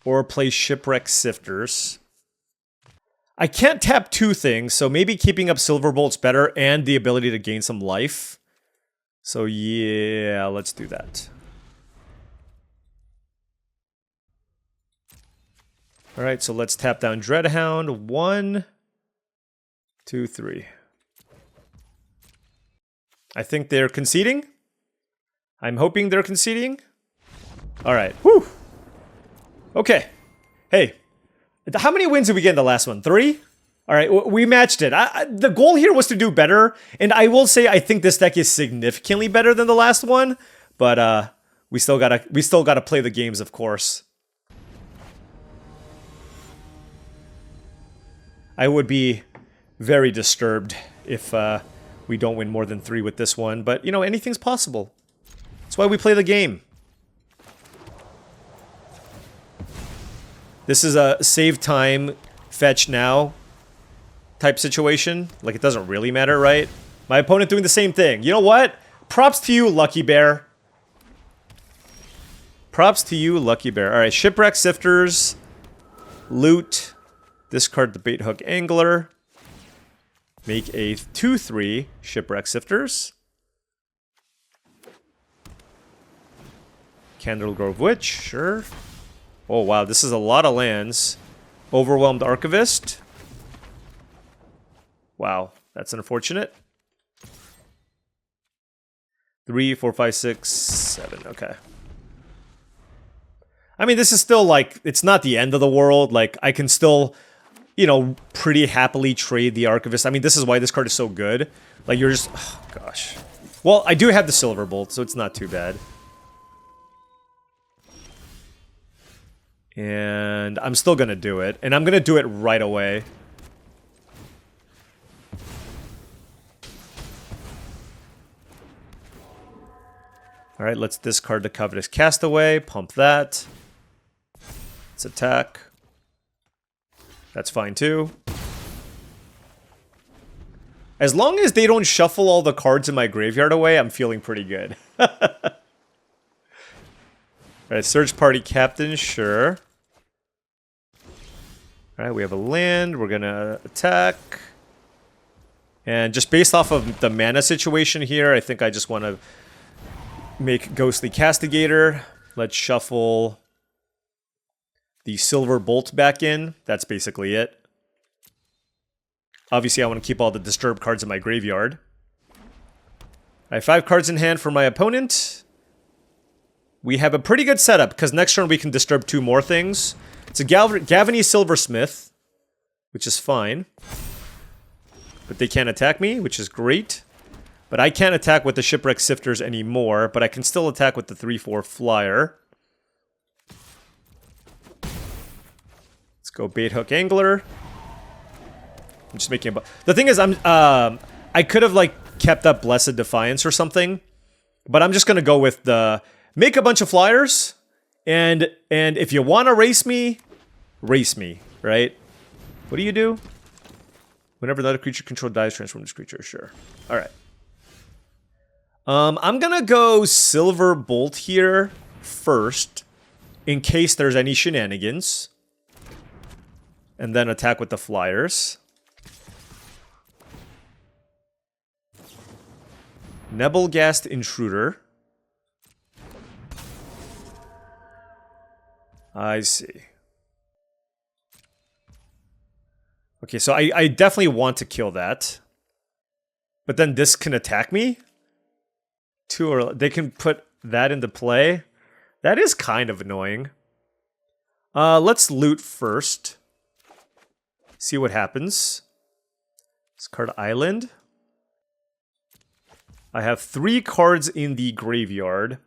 Or play Shipwreck Sifters? I can't tap 2 things, so maybe keeping up Silver Bolt's better and the ability to gain some life. So yeah, let's do that. Alright, so let's tap down Dreadhound. 1, 2, 3. I think they're conceding. I'm hoping they're conceding. Alright, whew. Okay. Hey. How many wins did we get in the last one? 3? Alright, we matched it. The goal here was to do better, and I will say I think this deck is significantly better than the last one, but we still gotta play the games, of course. I would be very disturbed if we don't win more than 3 with this one, but you know, anything's possible. That's why we play the game. This is a save time, fetch now type situation. Like, it doesn't really matter, right? My opponent doing the same thing. You know what? Props to you, Lucky Bear. Props to you, Lucky Bear. Alright, Shipwreck Sifters. Loot. Discard the Bait Hook Angler. Make a 2/3 Shipwreck Sifters. Candle Grove Witch, sure. Oh wow, this is a lot of lands. Overwhelmed Archivist. Wow, that's unfortunate. 3, 4, 5, 6, 7, okay. I mean, this is still like, it's not the end of the world. Like, I can still, you know, pretty happily trade the Archivist. I mean, this is why this card is so good. Like, you're just, oh gosh. Well, I do have the Silver Bolt, so it's not too bad. And I'm still gonna do it. And I'm gonna do it right away. Alright, let's discard the Covetous Castaway. Pump that. Let's attack. That's fine too. As long as they don't shuffle all the cards in my graveyard away, I'm feeling pretty good. Alright, Search Party Captain, sure. Alright, we have a land. We're gonna attack. And just based off of the mana situation here, I think I just want to make Ghostly Castigator. Let's shuffle the Silver Bolt back in. That's basically it. Obviously, I want to keep all the Disturb cards in my graveyard. I have 5 cards in hand for my opponent. We have a pretty good setup, because next turn we can disturb 2 more things. It's a Gavany Silversmith, which is fine. But they can't attack me, which is great. But I can't attack with the Shipwreck Sifters anymore, but I can still attack with the 3/4 Flyer. Let's go Bait Hook Angler. I'm just making a... The thing is, I could have, like, kept up Blessed Defiance or something. But I'm just going to go with the... Make a bunch of flyers, and if you want to race me, right? What do you do? Whenever another creature controlled dies, transform this creature. Sure. All right. I'm gonna go Silver Bolt here first, in case there's any shenanigans, and then attack with the flyers. Nebelgast Intruder. I see. Okay, so I definitely want to kill that. But then this can attack me? They can put that into play? That is kind of annoying. Let's loot first. See what happens. Discard Island. I have 3 cards in the graveyard.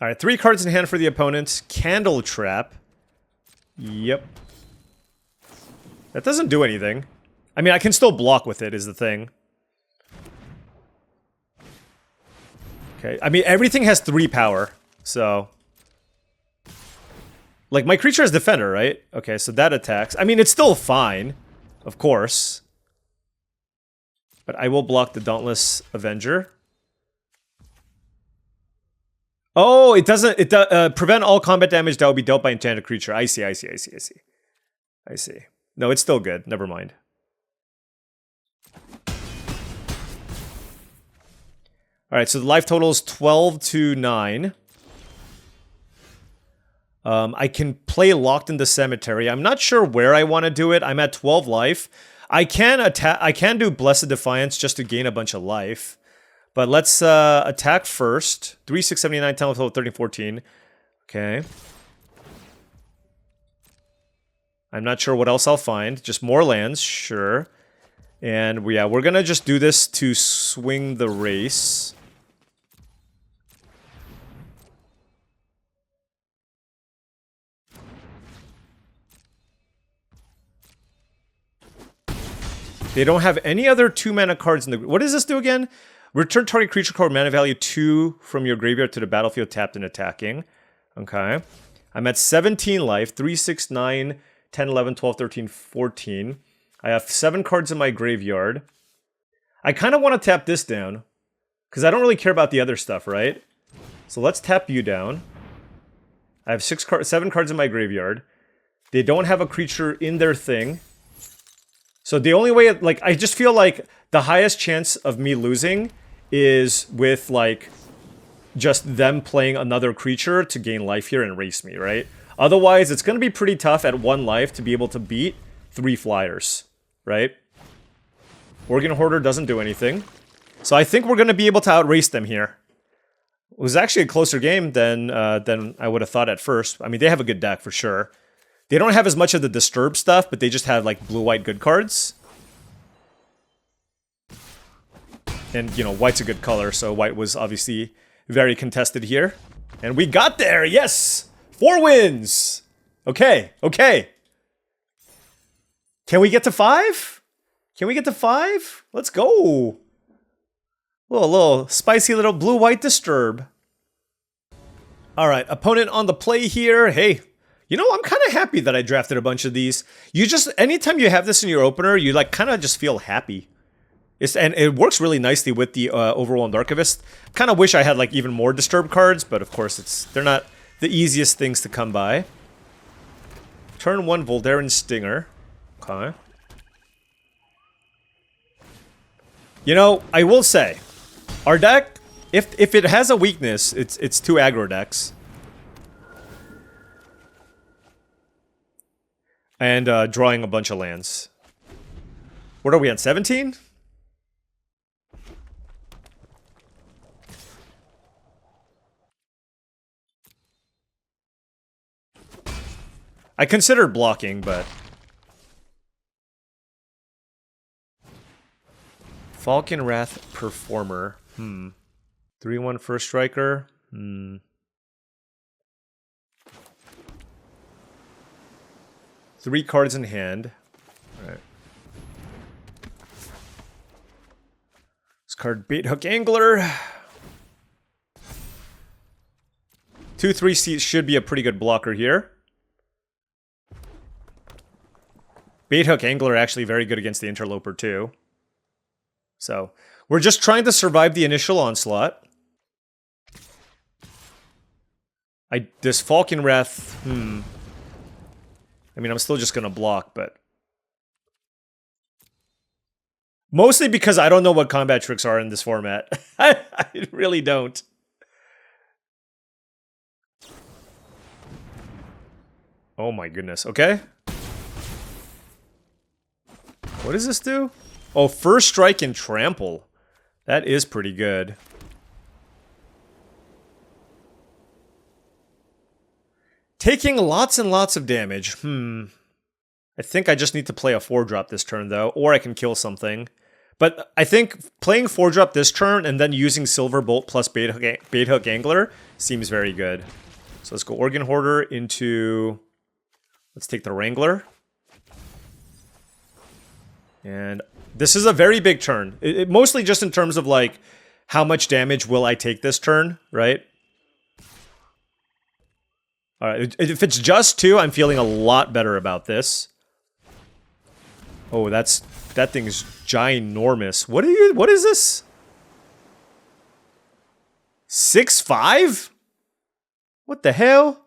Alright, 3 cards in hand for the opponent. Candle Trap. Yep. That doesn't do anything. I mean, I can still block with it, is the thing. Okay, I mean, everything has 3 power, so... Like, my creature has Defender, right? Okay, so that attacks. I mean, it's still fine, of course. But I will block the Dauntless Avenger. Oh, it doesn't... prevent all combat damage that will be dealt by enchanted creature. I see. No, it's still good. Never mind. Alright, so the life total is 12 to 9. I can play Locked in the Cemetery. I'm not sure where I want to do it. I'm at 12 life. I can do Blessed Defiance just to gain a bunch of life. But let's attack first. 3, 6, 79, 10, 12, 13, 14. Okay. I'm not sure what else I'll find. Just more lands, sure. And yeah, we're gonna just do this to swing the race. They don't have any other 2-mana cards in the... What does this do again? Return target creature card mana value 2 from your graveyard to the battlefield tapped and attacking. Okay. I'm at 17 life. 3, 6, 9, 10, 11, 12, 13, 14. I have 7 cards in my graveyard. I kind of want to tap this down, because I don't really care about the other stuff, right? So let's tap you down. I have 7 cards in my graveyard. They don't have a creature in their thing. So the only way, like, I just feel like the highest chance of me losing is with, like, just them playing another creature to gain life here and race me, right? Otherwise, it's going to be pretty tough at 1 life to be able to beat 3 flyers, right? Organ Hoarder doesn't do anything. So I think we're going to be able to outrace them here. It was actually a closer game than I would have thought at first. I mean, they have a good deck for sure. They don't have as much of the Disturb stuff, but they just have, like, blue-white good cards. And, you know, white's a good color, so white was obviously very contested here. And we got there! Yes! 4 wins! Okay, okay. Can we get to 5? Can we get to 5? Let's go! Little spicy little blue-white Disturb. Alright, opponent on the play here. Hey, you know, I'm kind of happy that I drafted a bunch of these. You just, anytime you have this in your opener, you, like, kind of just feel happy. And it works really nicely with the Overwhelmed Archivist. Kind of wish I had like even more Disturb cards, but of course they're not the easiest things to come by. Turn 1 Voldaren Stinger. Okay. You know, I will say, our deck, if it has a weakness, it's 2 aggro decks. And drawing a bunch of lands. What are we on, 17? I considered blocking, but... Falcon Wrath Performer. 3-1 First Striker. 3 cards in hand. Alright. This card, Bait Hook Angler. 2/3 seats should be a pretty good blocker here. Bait Hook Angler actually very good against the Interloper too. So, we're just trying to survive the initial onslaught. This Falcon Wrath, I mean, I'm still just gonna block, but... Mostly because I don't know what combat tricks are in this format. I really don't. Oh my goodness, okay. What does this do? Oh, First Strike and Trample. That is pretty good. Taking lots and lots of damage. I think I just need to play a 4-drop this turn, though. Or I can kill something. But I think playing 4-drop this turn and then using Silver Bolt plus Bait Hook Angler seems very good. So let's go Organ Hoarder into... Let's take the Wrangler. And this is a very big turn. Mostly just in terms of, like, how much damage will I take this turn, right? Alright, if it's just 2, I'm feeling a lot better about this. Oh, that thing's ginormous. What is this? 6/5? What the hell?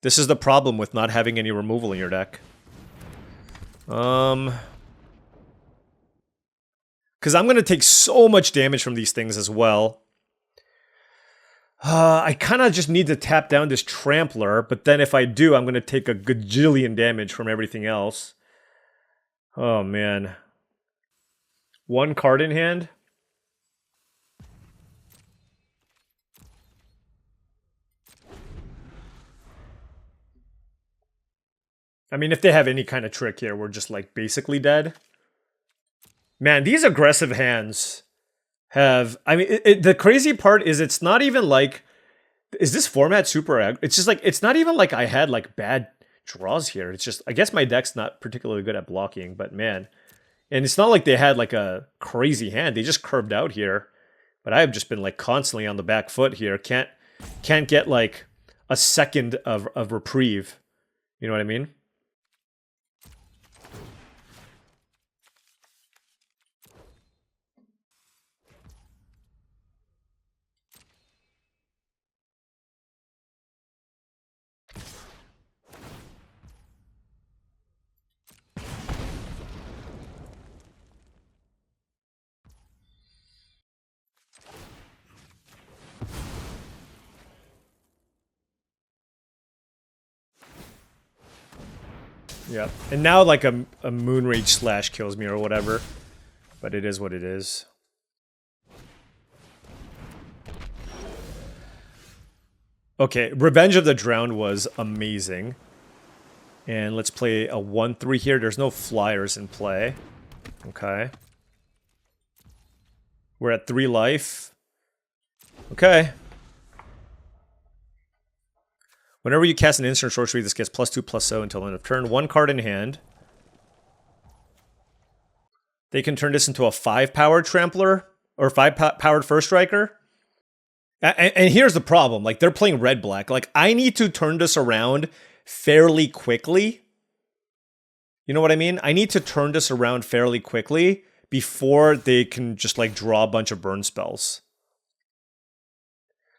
This is the problem with not having any removal in your deck. Because I'm going to take so much damage from these things as well. I kind of just need to tap down this Trampler, but then if I do, I'm going to take a gajillion damage from everything else. Oh, man. 1 card in hand? I mean, if they have any kind of trick here, we're just, like, basically dead. Man, these aggressive hands have... I mean, the crazy part is it's not even like... Is this format super... It's just like... It's not even like I had, like, bad draws here. It's just... I guess my deck's not particularly good at blocking, but man... And it's not like they had, like, a crazy hand. They just curved out here. But I've just been, like, constantly on the back foot here. Can't get, like, a second of reprieve. You know what I mean? Yeah, and now like a Moonrage Slash kills me or whatever, but it is what it is. Okay, Revenge of the Drowned was amazing. And let's play a 1/3 here. There's no flyers in play. Okay. We're at 3 life. Okay. Whenever you cast an instant sorcery, this gets +2/+0 until end of turn. 1 card in hand. They can turn this into a 5-powered Trampler, or 5-powered First Striker. And here's the problem, like, they're playing red-black. Like, I need to turn this around fairly quickly. You know what I mean? I need to turn this around fairly quickly, before they can just like draw a bunch of burn spells.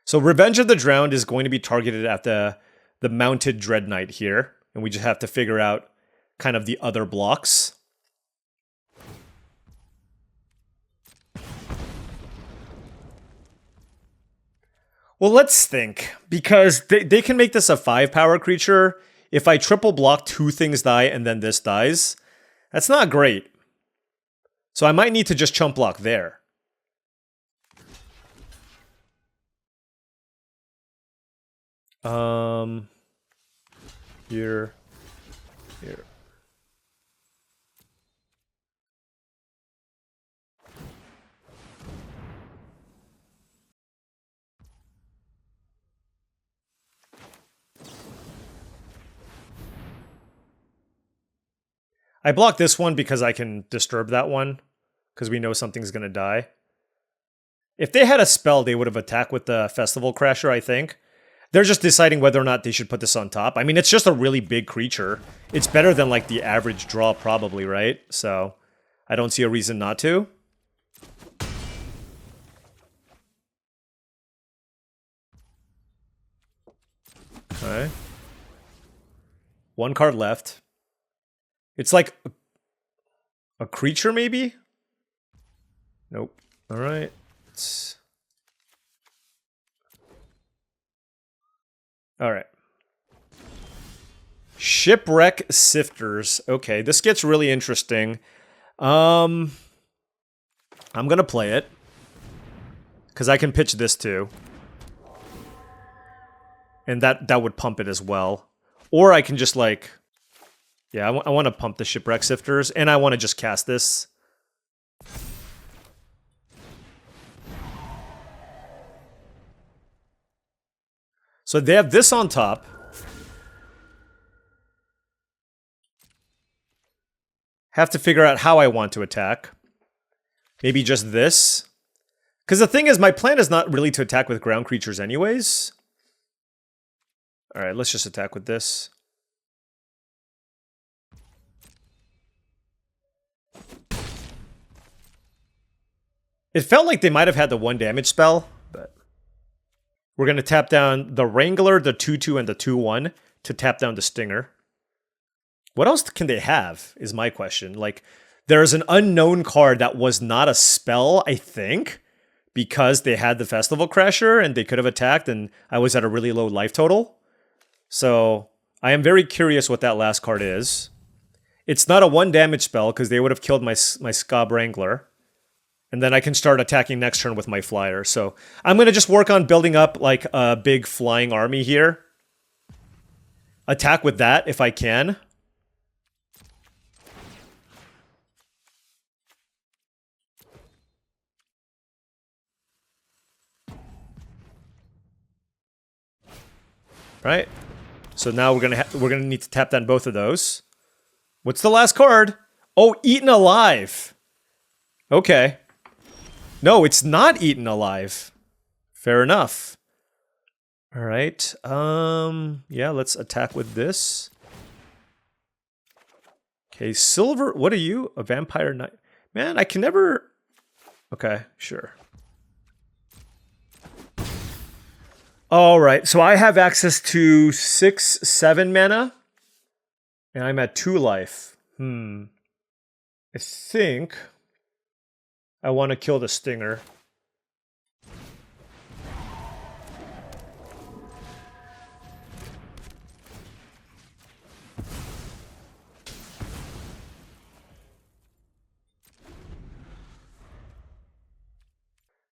So Revenge of the Drowned is going to be targeted at the Mounted Dread Knight here. And we just have to figure out kind of the other blocks. Well, let's think. Because they can make this a 5-power creature. If I triple block, 2 things die and then this dies. That's not great. So I might need to just chump block there. Here. I block this one because I can disturb that one, because we know something's going to die. If they had a spell, they would have attacked with the Festival Crasher, I think. They're just deciding whether or not they should put this on top. I mean, it's just a really big creature. It's better than, like, the average draw, probably, right? So, I don't see a reason not to. Okay. 1 card left. It's like a creature, maybe? Nope. All right. All right. Shipwreck Sifters. Okay, this gets really interesting. I'm going to play it. Because I can pitch this too. And that would pump it as well. Or I can just like... Yeah, I want to pump the Shipwreck Sifters, and I want to just cast this. So they have this on top. Have to figure out how I want to attack. Maybe just this. Because the thing is, my plan is not really to attack with ground creatures anyways. Alright, let's just attack with this. It felt like they might have had the 1 damage spell, but we're going to tap down the Wrangler, the 2/2, and the 2/1 to tap down the Stinger. What else can they have, is my question. Like, there's an unknown card that was not a spell, I think, because they had the Festival Crasher, and they could have attacked, and I was at a really low life total. So, I am very curious what that last card is. It's not a 1 damage spell, because they would have killed my Scab Wrangler. And then I can start attacking next turn with my flyer. So I'm going to just work on building up like a big flying army here. Attack with that if I can. Right? So now we're gonna need to tap down both of those. What's the last card? Oh, Eaten Alive. Okay. No, it's not Eaten Alive. Fair enough. All right. Yeah, let's attack with this. Okay, Silver. What are you? A Vampire Knight. Man, I can never... Okay, sure. All right, so I have access to 6, 7 mana. And I'm at 2 life. I think... I want to kill the Stinger.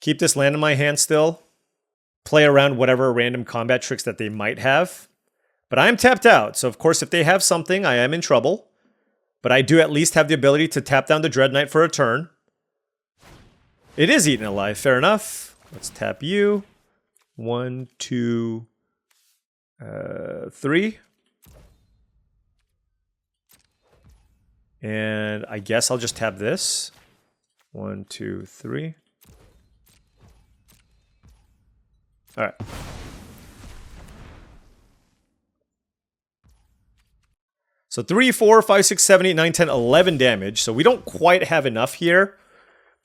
Keep this land in my hand still. Play around whatever random combat tricks that they might have. But I am tapped out, so of course if they have something, I am in trouble. But I do at least have the ability to tap down the Dread Knight for a turn. It is Eaten Alive, fair enough. Let's tap you. 1, 2, 3. And I guess I'll just tap this. 1, 2, 3. Alright. So 3, 4, 5, 6, 7, 8, 9, 10, 11 damage. So we don't quite have enough here.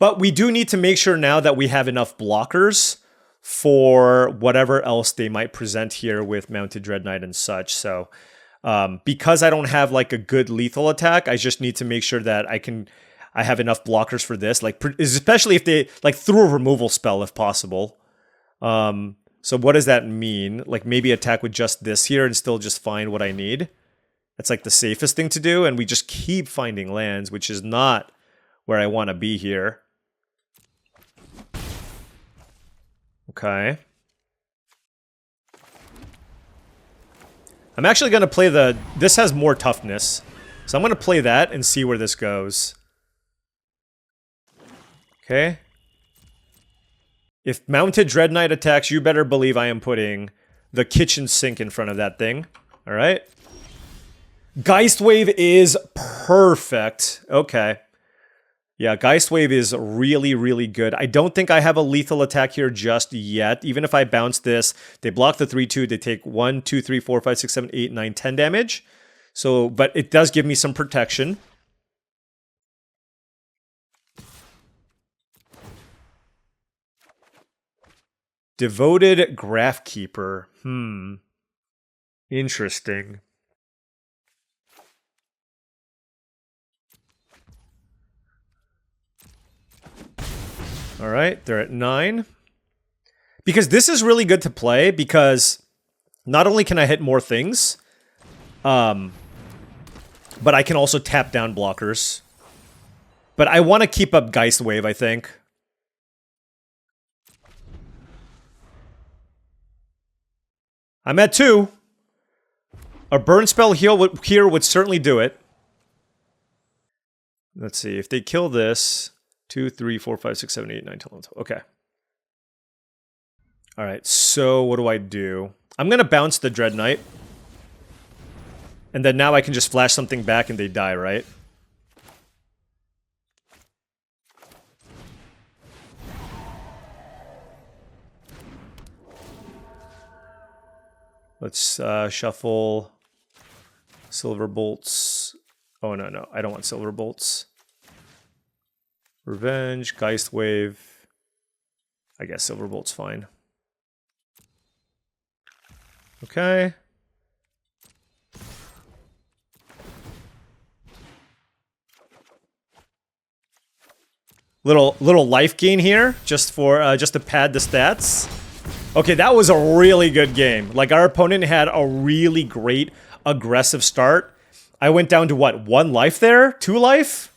But we do need to make sure now that we have enough blockers for whatever else they might present here with Mounted Dread Knight and such. So because I don't have like a good lethal attack, I just need to make sure that I have enough blockers for this, like especially if they like through a removal spell if possible. So what does that mean? Like maybe attack with just this here and still just find what I need. That's like the safest thing to do, and we just keep finding lands, which is not where I want to be here. Okay. I'm actually going to play this has more toughness. So I'm going to play that and see where this goes. Okay. If Mounted Dread Knight attacks, you better believe I am putting the kitchen sink in front of that thing. Alright. Geist Wave is perfect. Okay. Yeah, Geist Wave is really, really good. I don't think I have a lethal attack here just yet. Even if I bounce this, they block the 3/2. They take 1, 2, 3, 4, 5, 6, 7, 8, 9, 10 damage. So, but it does give me some protection. Devoted Graphkeeper. Interesting. All right, they're at 9. Because this is really good to play because not only can I hit more things, but I can also tap down blockers. But I want to keep up Geist Wave, I think. I'm at 2. A burn spell here would certainly do it. Let's see, if they kill this... 2, 3, 4, 5, 6, 7, 8, 9, 10, 11, 12. Okay. Alright, so what do? I'm going to bounce the Dread Knight. And then now I can just flash something back and they die, right? Let's shuffle Silver Bolts. Oh, no. I don't want Silver Bolts. Revenge, Geist Wave. I guess Silverbolt's fine. Okay. Little life gain here, just for just to pad the stats. Okay, that was a really good game. Like our opponent had a really great aggressive start. I went down to what, 1 life there? 2 life?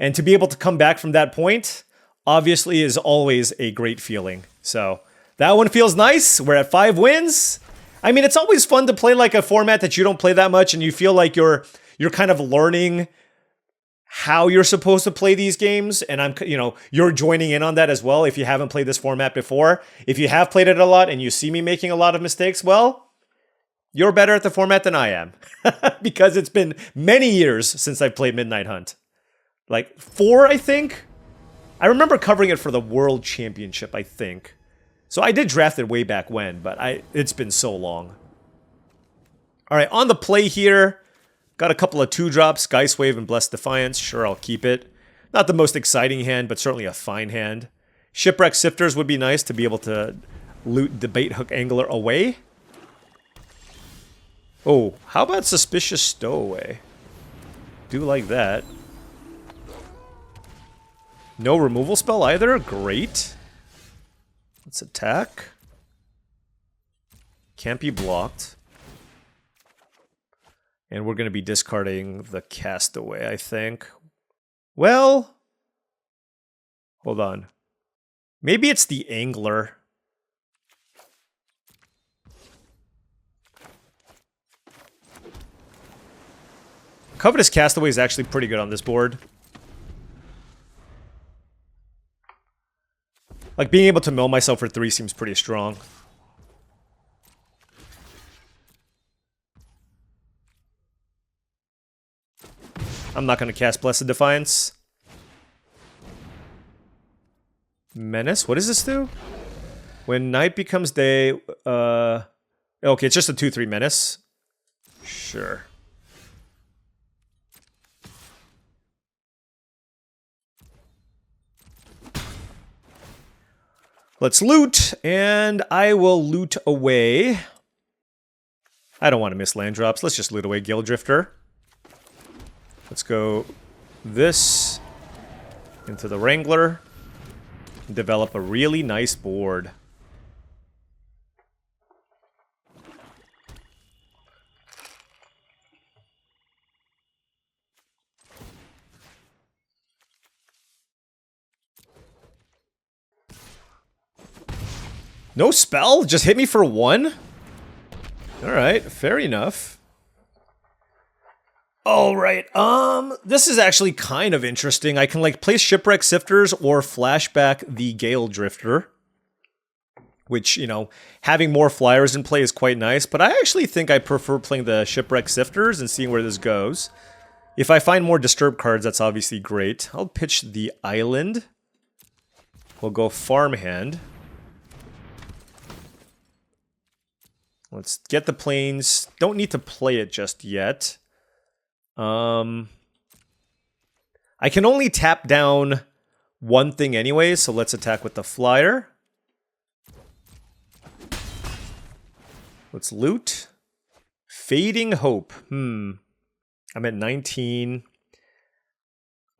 And to be able to come back from that point, obviously is always a great feeling. So, that one feels nice. We're at 5 wins. I mean, it's always fun to play like a format that you don't play that much and you feel like you're kind of learning how you're supposed to play these games. And you're joining in on that as well if you haven't played this format before. If you have played it a lot and you see me making a lot of mistakes, well, you're better at the format than I am. Because it's been many years since I've played Midnight Hunt. Like 4, I think. I remember covering it for the World Championship, I think. So I did draft it way back when, but it's been so long. Alright, on the play here. Got a couple of 2-drops, Geist Wave and Blessed Defiance. Sure, I'll keep it. Not the most exciting hand, but certainly a fine hand. Shipwreck Sifters would be nice to be able to loot the Bait Hook Angler away. Oh, how about Suspicious Stowaway? Do like that. No removal spell either? Great. Let's attack. Can't be blocked. And we're going to be discarding the Castaway, I think. Well... Hold on. Maybe it's the Angler. Covetous Castaway is actually pretty good on this board. Like, being able to mill myself for 3 seems pretty strong. I'm not going to cast Blessed Defiance. Menace? What does this do? When night becomes day... Okay, it's just a 2/3 Menace. Sure. Let's loot, and I will loot away. I don't want to miss land drops. Let's just loot away Gale Drifter. Let's go this into the Wrangler. And develop a really nice board. No spell? Just hit me for 1? Alright, fair enough. Alright, this is actually kind of interesting. I can, like, play Shipwreck Sifters or flashback the Gale Drifter. Which, you know, having more flyers in play is quite nice. But I actually think I prefer playing the Shipwreck Sifters and seeing where this goes. If I find more Disturb cards, that's obviously great. I'll pitch the Island. We'll go Farmhand. Let's get the planes. Don't need to play it just yet. I can only tap down one thing anyway, so let's attack with the flyer. Let's loot. Fading Hope. I'm at 19.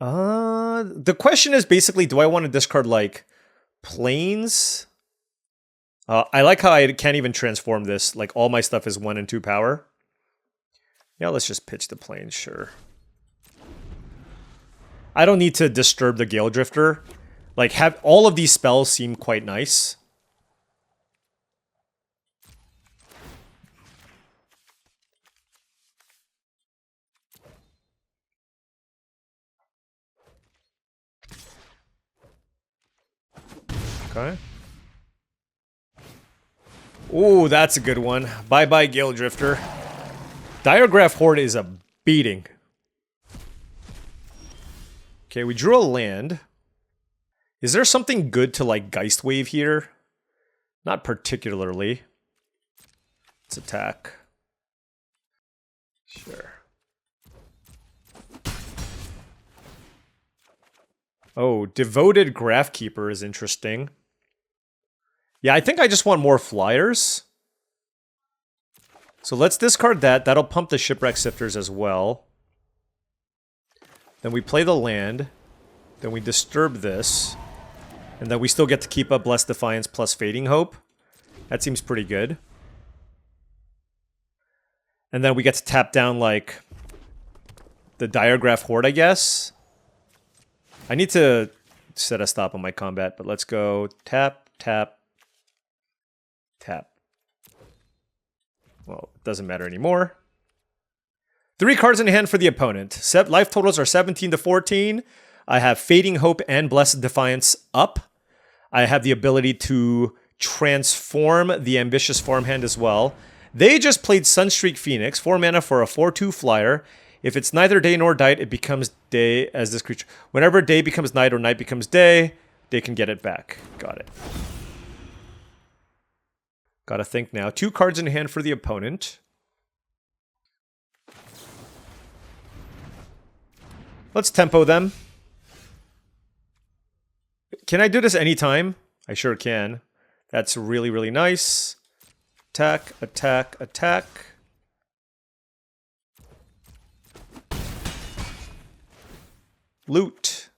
The question is basically, do I want to discard, like, planes? I like how I can't even transform this. Like, all my stuff is 1 and 2 power. Yeah, let's just pitch the plane, sure. I don't need to disturb the Gale Drifter. Like, have all of these spells seem quite nice. Okay. Ooh, that's a good one. Bye-bye, Gale Drifter. Diregraph Horde is a beating. Okay, we drew a land. Is there something good to, like, Geist Wave here? Not particularly. Let's attack. Sure. Oh, Devoted Graphkeeper is interesting. Yeah, I think I just want more flyers. So let's discard that. That'll pump the Shipwreck Sifters as well. Then we play the land. Then we disturb this. And then we still get to keep up Blessed Defiance plus Fading Hope. That seems pretty good. And then we get to tap down, like, the Diregraph Horde, I guess. I need to set a stop on my combat, but let's go tap, tap, tap. Well, it doesn't matter anymore. 3 cards in hand for the opponent. Life totals are 17 to 14. I have Fading Hope and Blessed Defiance up. I have the ability to transform the Ambitious Farmhand as well. They just played Sunstreak Phoenix, 4 mana for a 4/2 flyer. If it's neither day nor night, it becomes day as this creature. Whenever day becomes night or night becomes day, they can get it back. Got it. Gotta think now. 2 cards in hand for the opponent. Let's tempo them. Can I do this anytime? I sure can. That's really, really nice. Attack, attack, attack. Loot.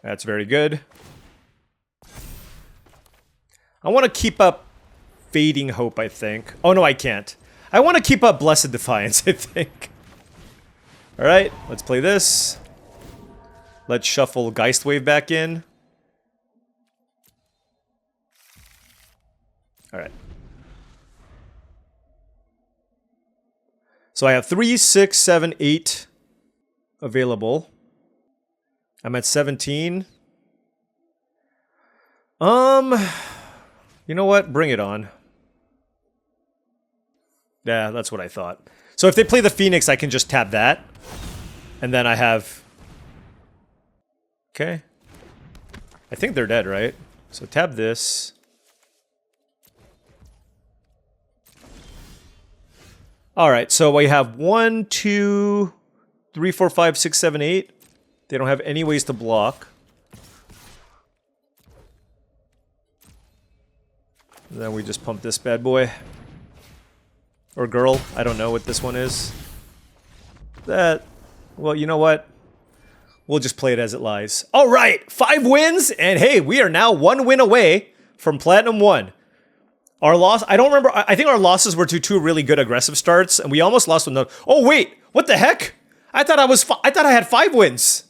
That's very good. I want to keep up Fading Hope, I think. Oh, no, I can't. I want to keep up Blessed Defiance, I think. Alright, let's play this. Let's shuffle Geist Wave back in. Alright. So I have 3, 6, 7, 8 available. I'm at 17. You know what? Bring it on. Yeah, that's what I thought. So if they play the Phoenix, I can just tap that. And then I have... Okay. I think they're dead, right? So tap this. Alright, so we have 1, 2, 3, 4, 5, 6, 7, 8. They don't have any ways to block. Then we just pump this bad boy. Or girl. I don't know what this one is. That... Well, you know what? We'll just play it as it lies. All right, 5 wins, and hey, we are now 1 win away from Platinum 1. Our loss, I don't remember, I think our losses were to 2 really good aggressive starts, and we almost lost one. Oh wait, what the heck? I thought I had 5 wins.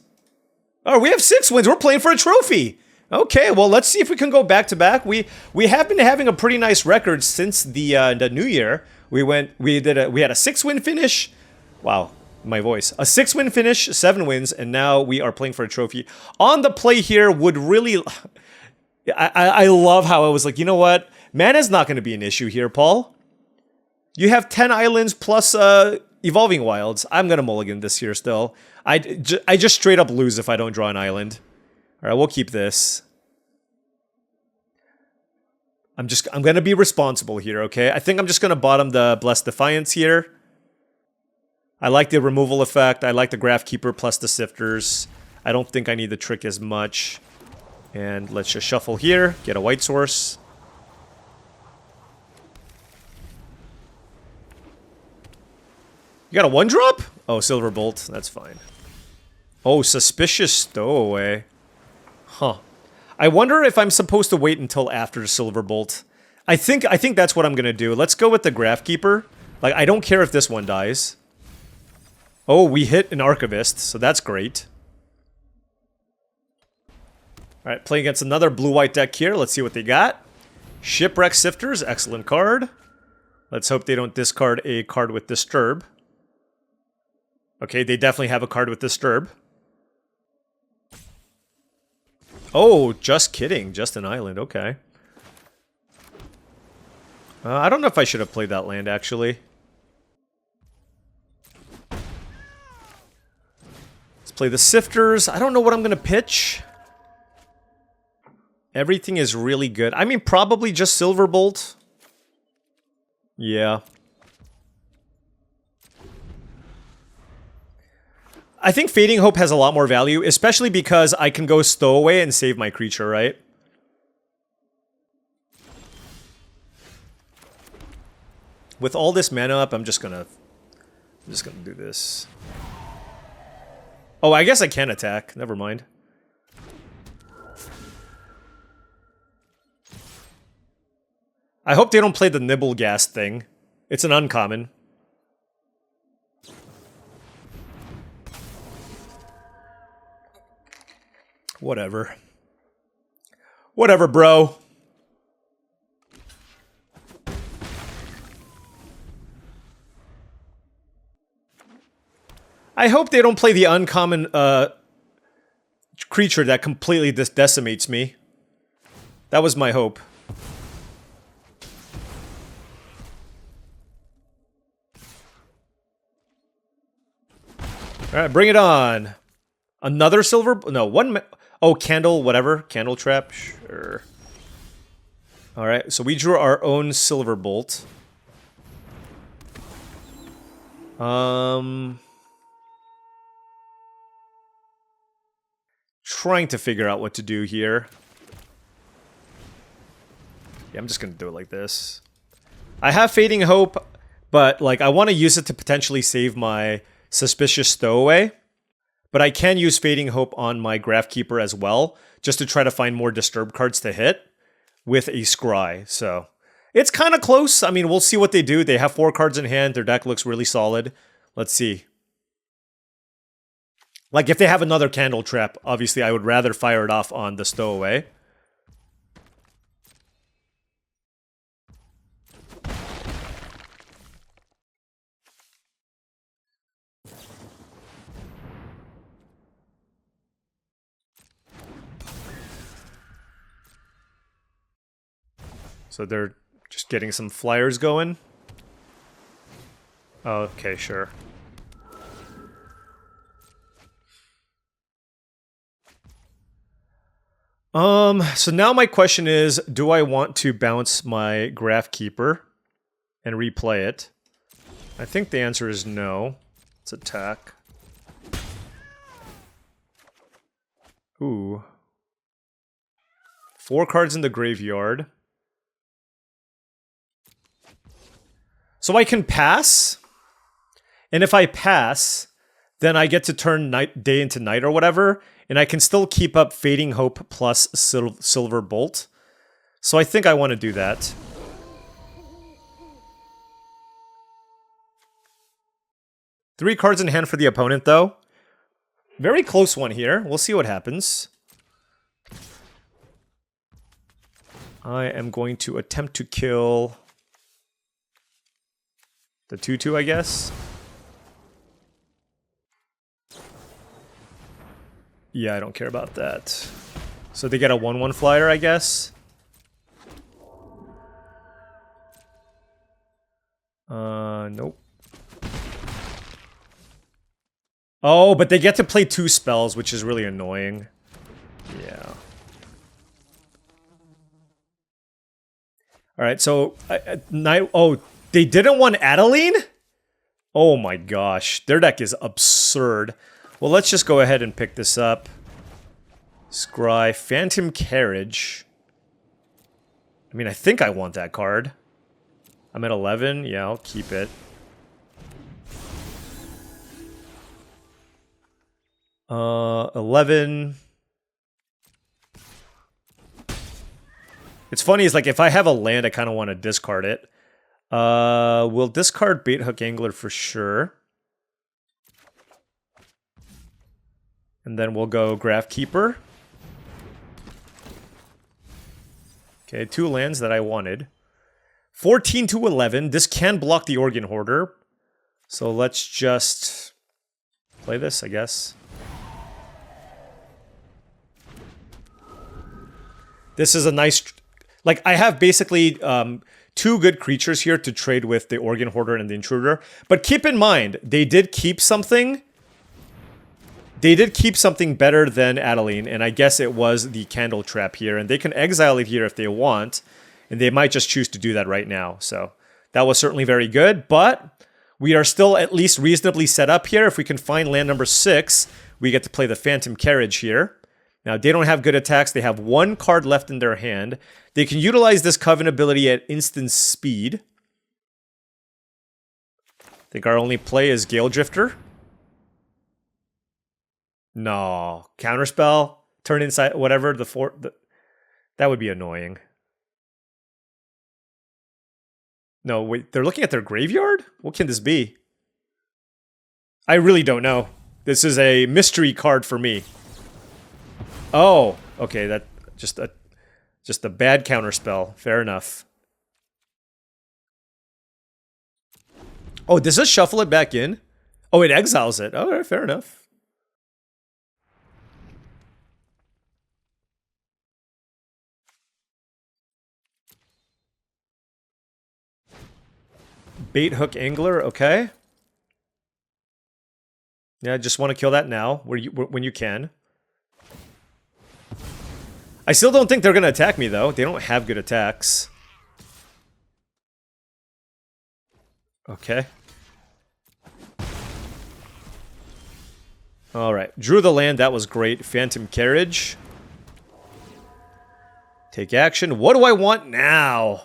Oh, we have 6 wins. We're playing for a trophy. Okay, well, let's see if we can go back to back. We have been having a pretty nice record since the new year. We had a 6-win finish. Wow. My voice. A 6-win finish, 7 wins, and now we are playing for a trophy. On the play here would really... I love how I was like, you know what? Mana's not going to be an issue here, Paul. You have 10 islands plus Evolving Wilds. I'm going to mulligan this here still. I just straight up lose if I don't draw an island. Alright, we'll keep this. I'm going to be responsible here, okay? I think I'm just going to bottom the Blessed Defiance here. I like the removal effect. I like the Graph Keeper plus the Sifters. I don't think I need the trick as much. And let's just shuffle here. Get a white source. You got a 1-drop? Oh, Silver Bolt. That's fine. Oh, Suspicious Stowaway. Huh. I wonder if I'm supposed to wait until after Silver Bolt. I think that's what I'm going to do. Let's go with the Graph Keeper. Like, I don't care if this one dies. Oh, we hit an Archivist, so that's great. Alright, playing against another blue-white deck here. Let's see what they got. Shipwreck Sifters, excellent card. Let's hope they don't discard a card with Disturb. Okay, they definitely have a card with Disturb. Oh, just kidding. Just an island, okay. I don't know if I should have played that land, actually. Play the Sifters. I don't know what I'm going to pitch. Everything is really good. I mean, probably just Silver Bolt. Yeah. I think Fading Hope has a lot more value, especially because I can go Stowaway and save my creature, right? With all this mana up, I'm just gonna do this. Oh, I guess I can attack. Never mind. I hope they don't play the Nibblegast thing. It's an uncommon. Whatever. Whatever, bro. I hope they don't play the uncommon creature that completely decimates me. That was my hope. Alright, bring it on. Another silver... No, one... Oh, candle, whatever. Candle trap, sure. Alright, so we drew our own Silver Bolt. Trying to figure out what to do here. Yeah, I'm just gonna do it like this. I have Fading Hope, but like I want to use it to potentially save my Suspicious Stowaway. But I can use Fading Hope on my Graph Keeper as well, just to try to find more Disturb cards to hit with a Scry. So it's kind of close. I mean, we'll see what they do. They have 4 cards in hand. Their deck looks really solid. Let's see. Like, if they have another Candle Trap, obviously I would rather fire it off on the Stowaway. So they're just getting some flyers going. Oh, okay, sure. So now my question is, do I want to bounce my Graph Keeper and replay it? I think the answer is no. Let's attack. Ooh. 4 cards in the graveyard. So I can pass. And if I pass, then I get to turn day into night or whatever. And I can still keep up Fading Hope plus Silver Bolt. So I think I want to do that. Three cards in hand for the opponent, though. Very close one here. We'll see what happens. I am going to attempt to kill the 2/2, I guess. Yeah, I don't care about that. So they get a 1/1 flyer, I guess. Nope. Oh, but they get to play 2 spells, which is really annoying. Yeah. Alright, so... oh, they didn't want Adeline? Oh my gosh. Their deck is absurd. Well, let's just go ahead and pick this up. Scry, Phantom Carriage. I mean, I think I want that card. I'm at 11. Yeah, I'll keep it. Uh, 11. It's funny, is like if I have a land, I kind of want to discard it. We'll discard Bait Hook Angler for sure. And then we'll go Graph Keeper. Okay, 2 lands that I wanted. 14 to 11. This can block the Organ Hoarder. So let's just play this, I guess. This is a nice... Like, I have basically 2 good creatures here to trade with the Organ Hoarder and the Intruder. But keep in mind, they did keep something. They did keep something better than Adeline, and I guess it was the Candle Trap here. And they can exile it here if they want, and they might just choose to do that right now. So that was certainly very good, but we are still at least reasonably set up here. If we can find land number 6, we get to play the Phantom Carriage here. Now, they don't have good attacks. They have 1 card left in their hand. They can utilize this Coven ability at instant speed. I think our only play is Gale Drifter. No. Counterspell. Turn inside, whatever, that would be annoying. No, wait, they're looking at their graveyard? What can this be? I really don't know. This is a mystery card for me. Oh, okay, that just a bad counterspell. Fair enough. Oh, does this shuffle it back in? Oh, it exiles it. All right, fair enough. Bait Hook Angler, okay. Yeah, I just want to kill that now, when you can. I still don't think they're going to attack me, though. They don't have good attacks. Okay. Alright. Drew the land. That was great. Phantom Carriage. Take action. What do I want now?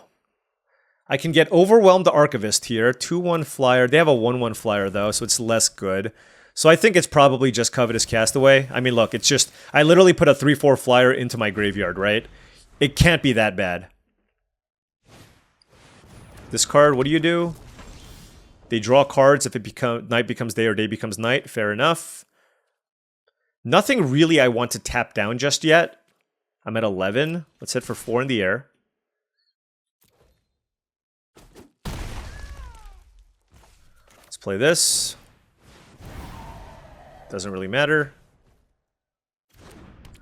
I can get Overwhelmed Archivist here. 2/1 flyer. They have a 1/1 flyer, though, so it's less good. So I think it's probably just Covetous Castaway. I mean, look, it's just... I literally put a 3/4 flyer into my graveyard, right? It can't be that bad. This card, what do you do? They draw cards if night becomes day or day becomes night. Fair enough. Nothing really I want to tap down just yet. I'm at 11. Let's hit for 4 in the air. Let's play this. Doesn't really matter.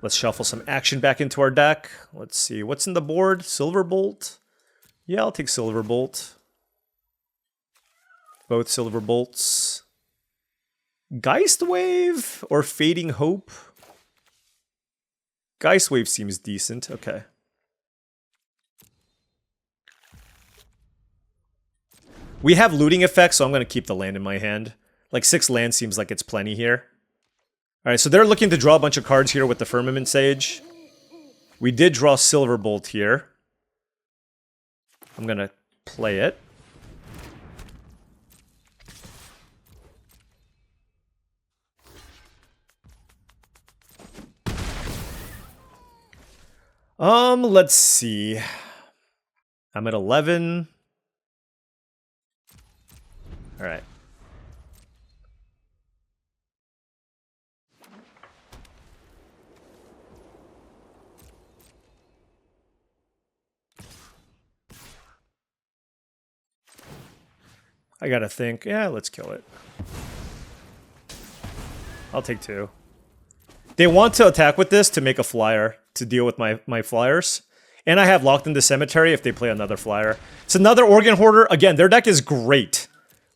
Let's shuffle some action back into our deck. Let's see. What's in the board? Silverbolt? Yeah, I'll take Silverbolt. Both Silver Bolts. Geist Wave or Fading Hope? Geist Wave seems decent. Okay. We have looting effects, so I'm going to keep the land in my hand. Like 6 lands seems like it's plenty here. Alright, so they're looking to draw a bunch of cards here with the Firmament Sage. We did draw Silverbolt here. I'm gonna play it. Let's see. I'm at 11. All right. I gotta think. Yeah, let's kill it. I'll take 2. They want to attack with this to make a flyer to deal with my flyers. And I have locked into Cemetery if they play another flyer. It's another Organ Hoarder. Again, their deck is great.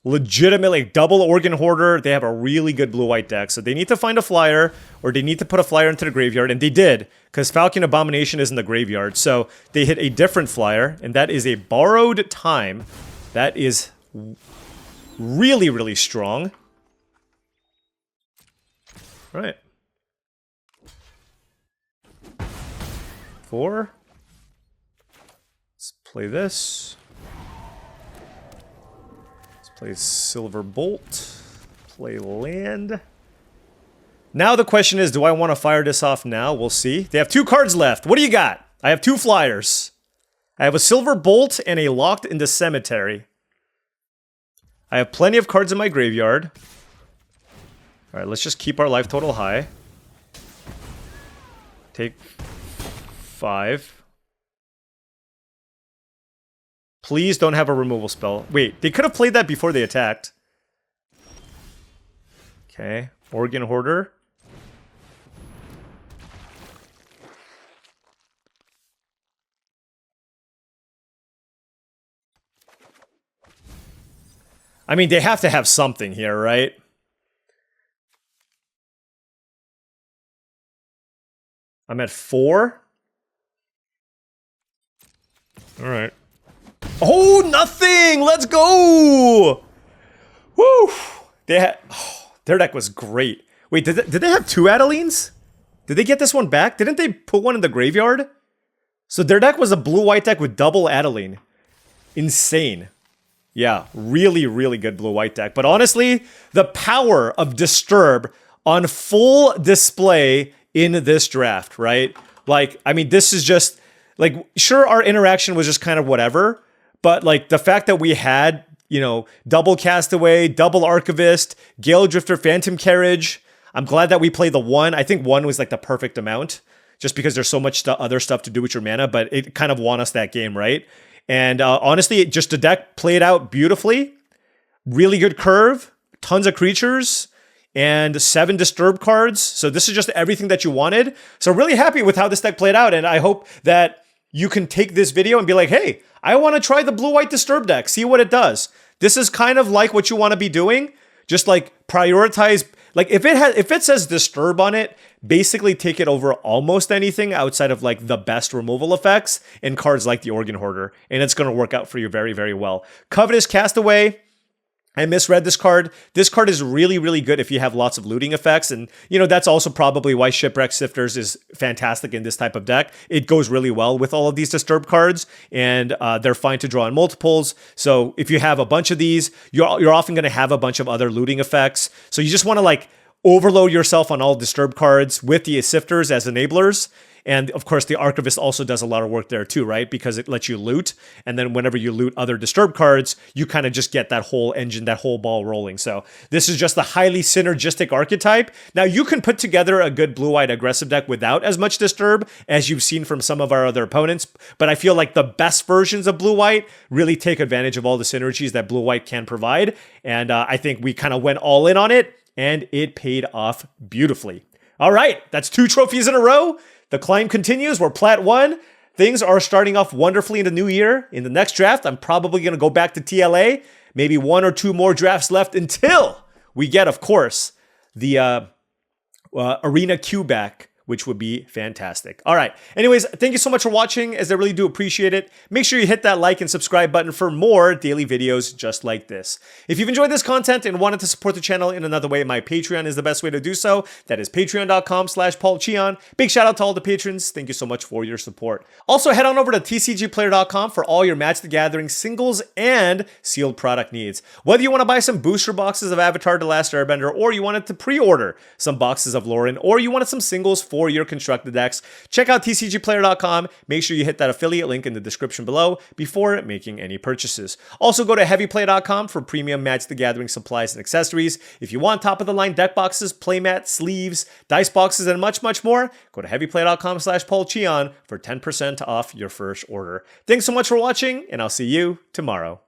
Legitimately, double Organ Hoarder. They have a really good blue-white deck. So they need to find a flyer, or they need to put a flyer into the graveyard. And they did, because Falcon Abomination is in the graveyard. So they hit a different flyer, and that is a Borrowed Time. That is really, really strong. All right. 4. Let's play this. Let's play Silver Bolt. Play land. Now the question is, do I want to fire this off now? We'll see. They have 2 cards left. What do you got? I have 2 flyers. I have a Silver Bolt and a Locked into Cemetery. I have plenty of cards in my graveyard. Alright, let's just keep our life total high. Take 5. Please don't have a removal spell. Wait, they could have played that before they attacked. Okay, Organ Hoarder. I mean, they have to have something here, right? I'm at 4. All right. Oh, nothing! Let's go! Woo! They had, their deck was great. Wait, did they have 2 Adelines? Did they get this one back? Didn't they put one in the graveyard? So their deck was a blue-white deck with double Adeline. Insane. Yeah, really, really good blue-white deck. But honestly, the power of Disturb on full display in this draft, right? Like, I mean, this is just, like, sure, our interaction was just kind of whatever, but, like, the fact that we had, you know, double Castaway, double Archivist, Gale Drifter, Phantom Carriage, I'm glad that we played the 1. I think 1 was, like, the perfect amount, just because there's so much other stuff to do with your mana, but it kind of won us that game, right? And honestly, just the deck played out beautifully. Really good curve, tons of creatures, and 7 Disturb cards. So this is just everything that you wanted. So really happy with how this deck played out, and I hope that you can take this video and be like, hey, I want to try the blue-white Disturb deck, see what it does. This is kind of like what you want to be doing. Just like prioritize, like if it says Disturb on it, basically take it over almost anything outside of like the best removal effects and cards like the Organ Hoarder, and it's going to work out for you very, very well. Covetous Castaway. I misread this card. This card is really, really good if you have lots of looting effects. And, you know, that's also probably why Shipwreck Sifters is fantastic in this type of deck. It goes really well with all of these Disturb cards, and they're fine to draw in multiples. So if you have a bunch of these, you're often going to have a bunch of other looting effects. So you just want to, like, overload yourself on all Disturb cards with the Sifters as enablers. And of course, the Archivist also does a lot of work there too, right? Because it lets you loot. And then whenever you loot other Disturb cards, you kind of just get that whole engine, that whole ball rolling. So this is just a highly synergistic archetype. Now, you can put together a good blue-white aggressive deck without as much Disturb as you've seen from some of our other opponents. But I feel like the best versions of blue-white really take advantage of all the synergies that blue-white can provide. And I think we kind of went all in on it, and it paid off beautifully. All right, that's 2 trophies in a row. The climb continues. We're Plat 1. Things are starting off wonderfully in the new year. In the next draft, I'm probably going to go back to TLA. Maybe 1 or 2 more drafts left until we get, of course, the Arena Q back, which would be fantastic. All right. Anyways, thank you so much for watching, as I really do appreciate it. Make sure you hit that like and subscribe button for more daily videos just like this. If you've enjoyed this content and wanted to support the channel in another way, my Patreon is the best way to do so. That is patreon.com/paulcheon. Big shout out to all the patrons. Thank you so much for your support. Also, head on over to TCGplayer.com for all your Match the Gathering singles and sealed product needs. Whether you want to buy some booster boxes of Avatar: The Last Airbender, or you wanted to pre-order some boxes of Lauren, or you wanted some singles for for your constructed decks. Check out TCGplayer.com. Make sure you hit that affiliate link in the description below before making any purchases. Also go to heavyplay.com for premium Magic the Gathering supplies and accessories. If you want top-of-the-line deck boxes, playmats, sleeves, dice boxes, and much, much more, go to heavyplay.com/paulcheon for 10% off your first order. Thanks so much for watching, and I'll see you tomorrow.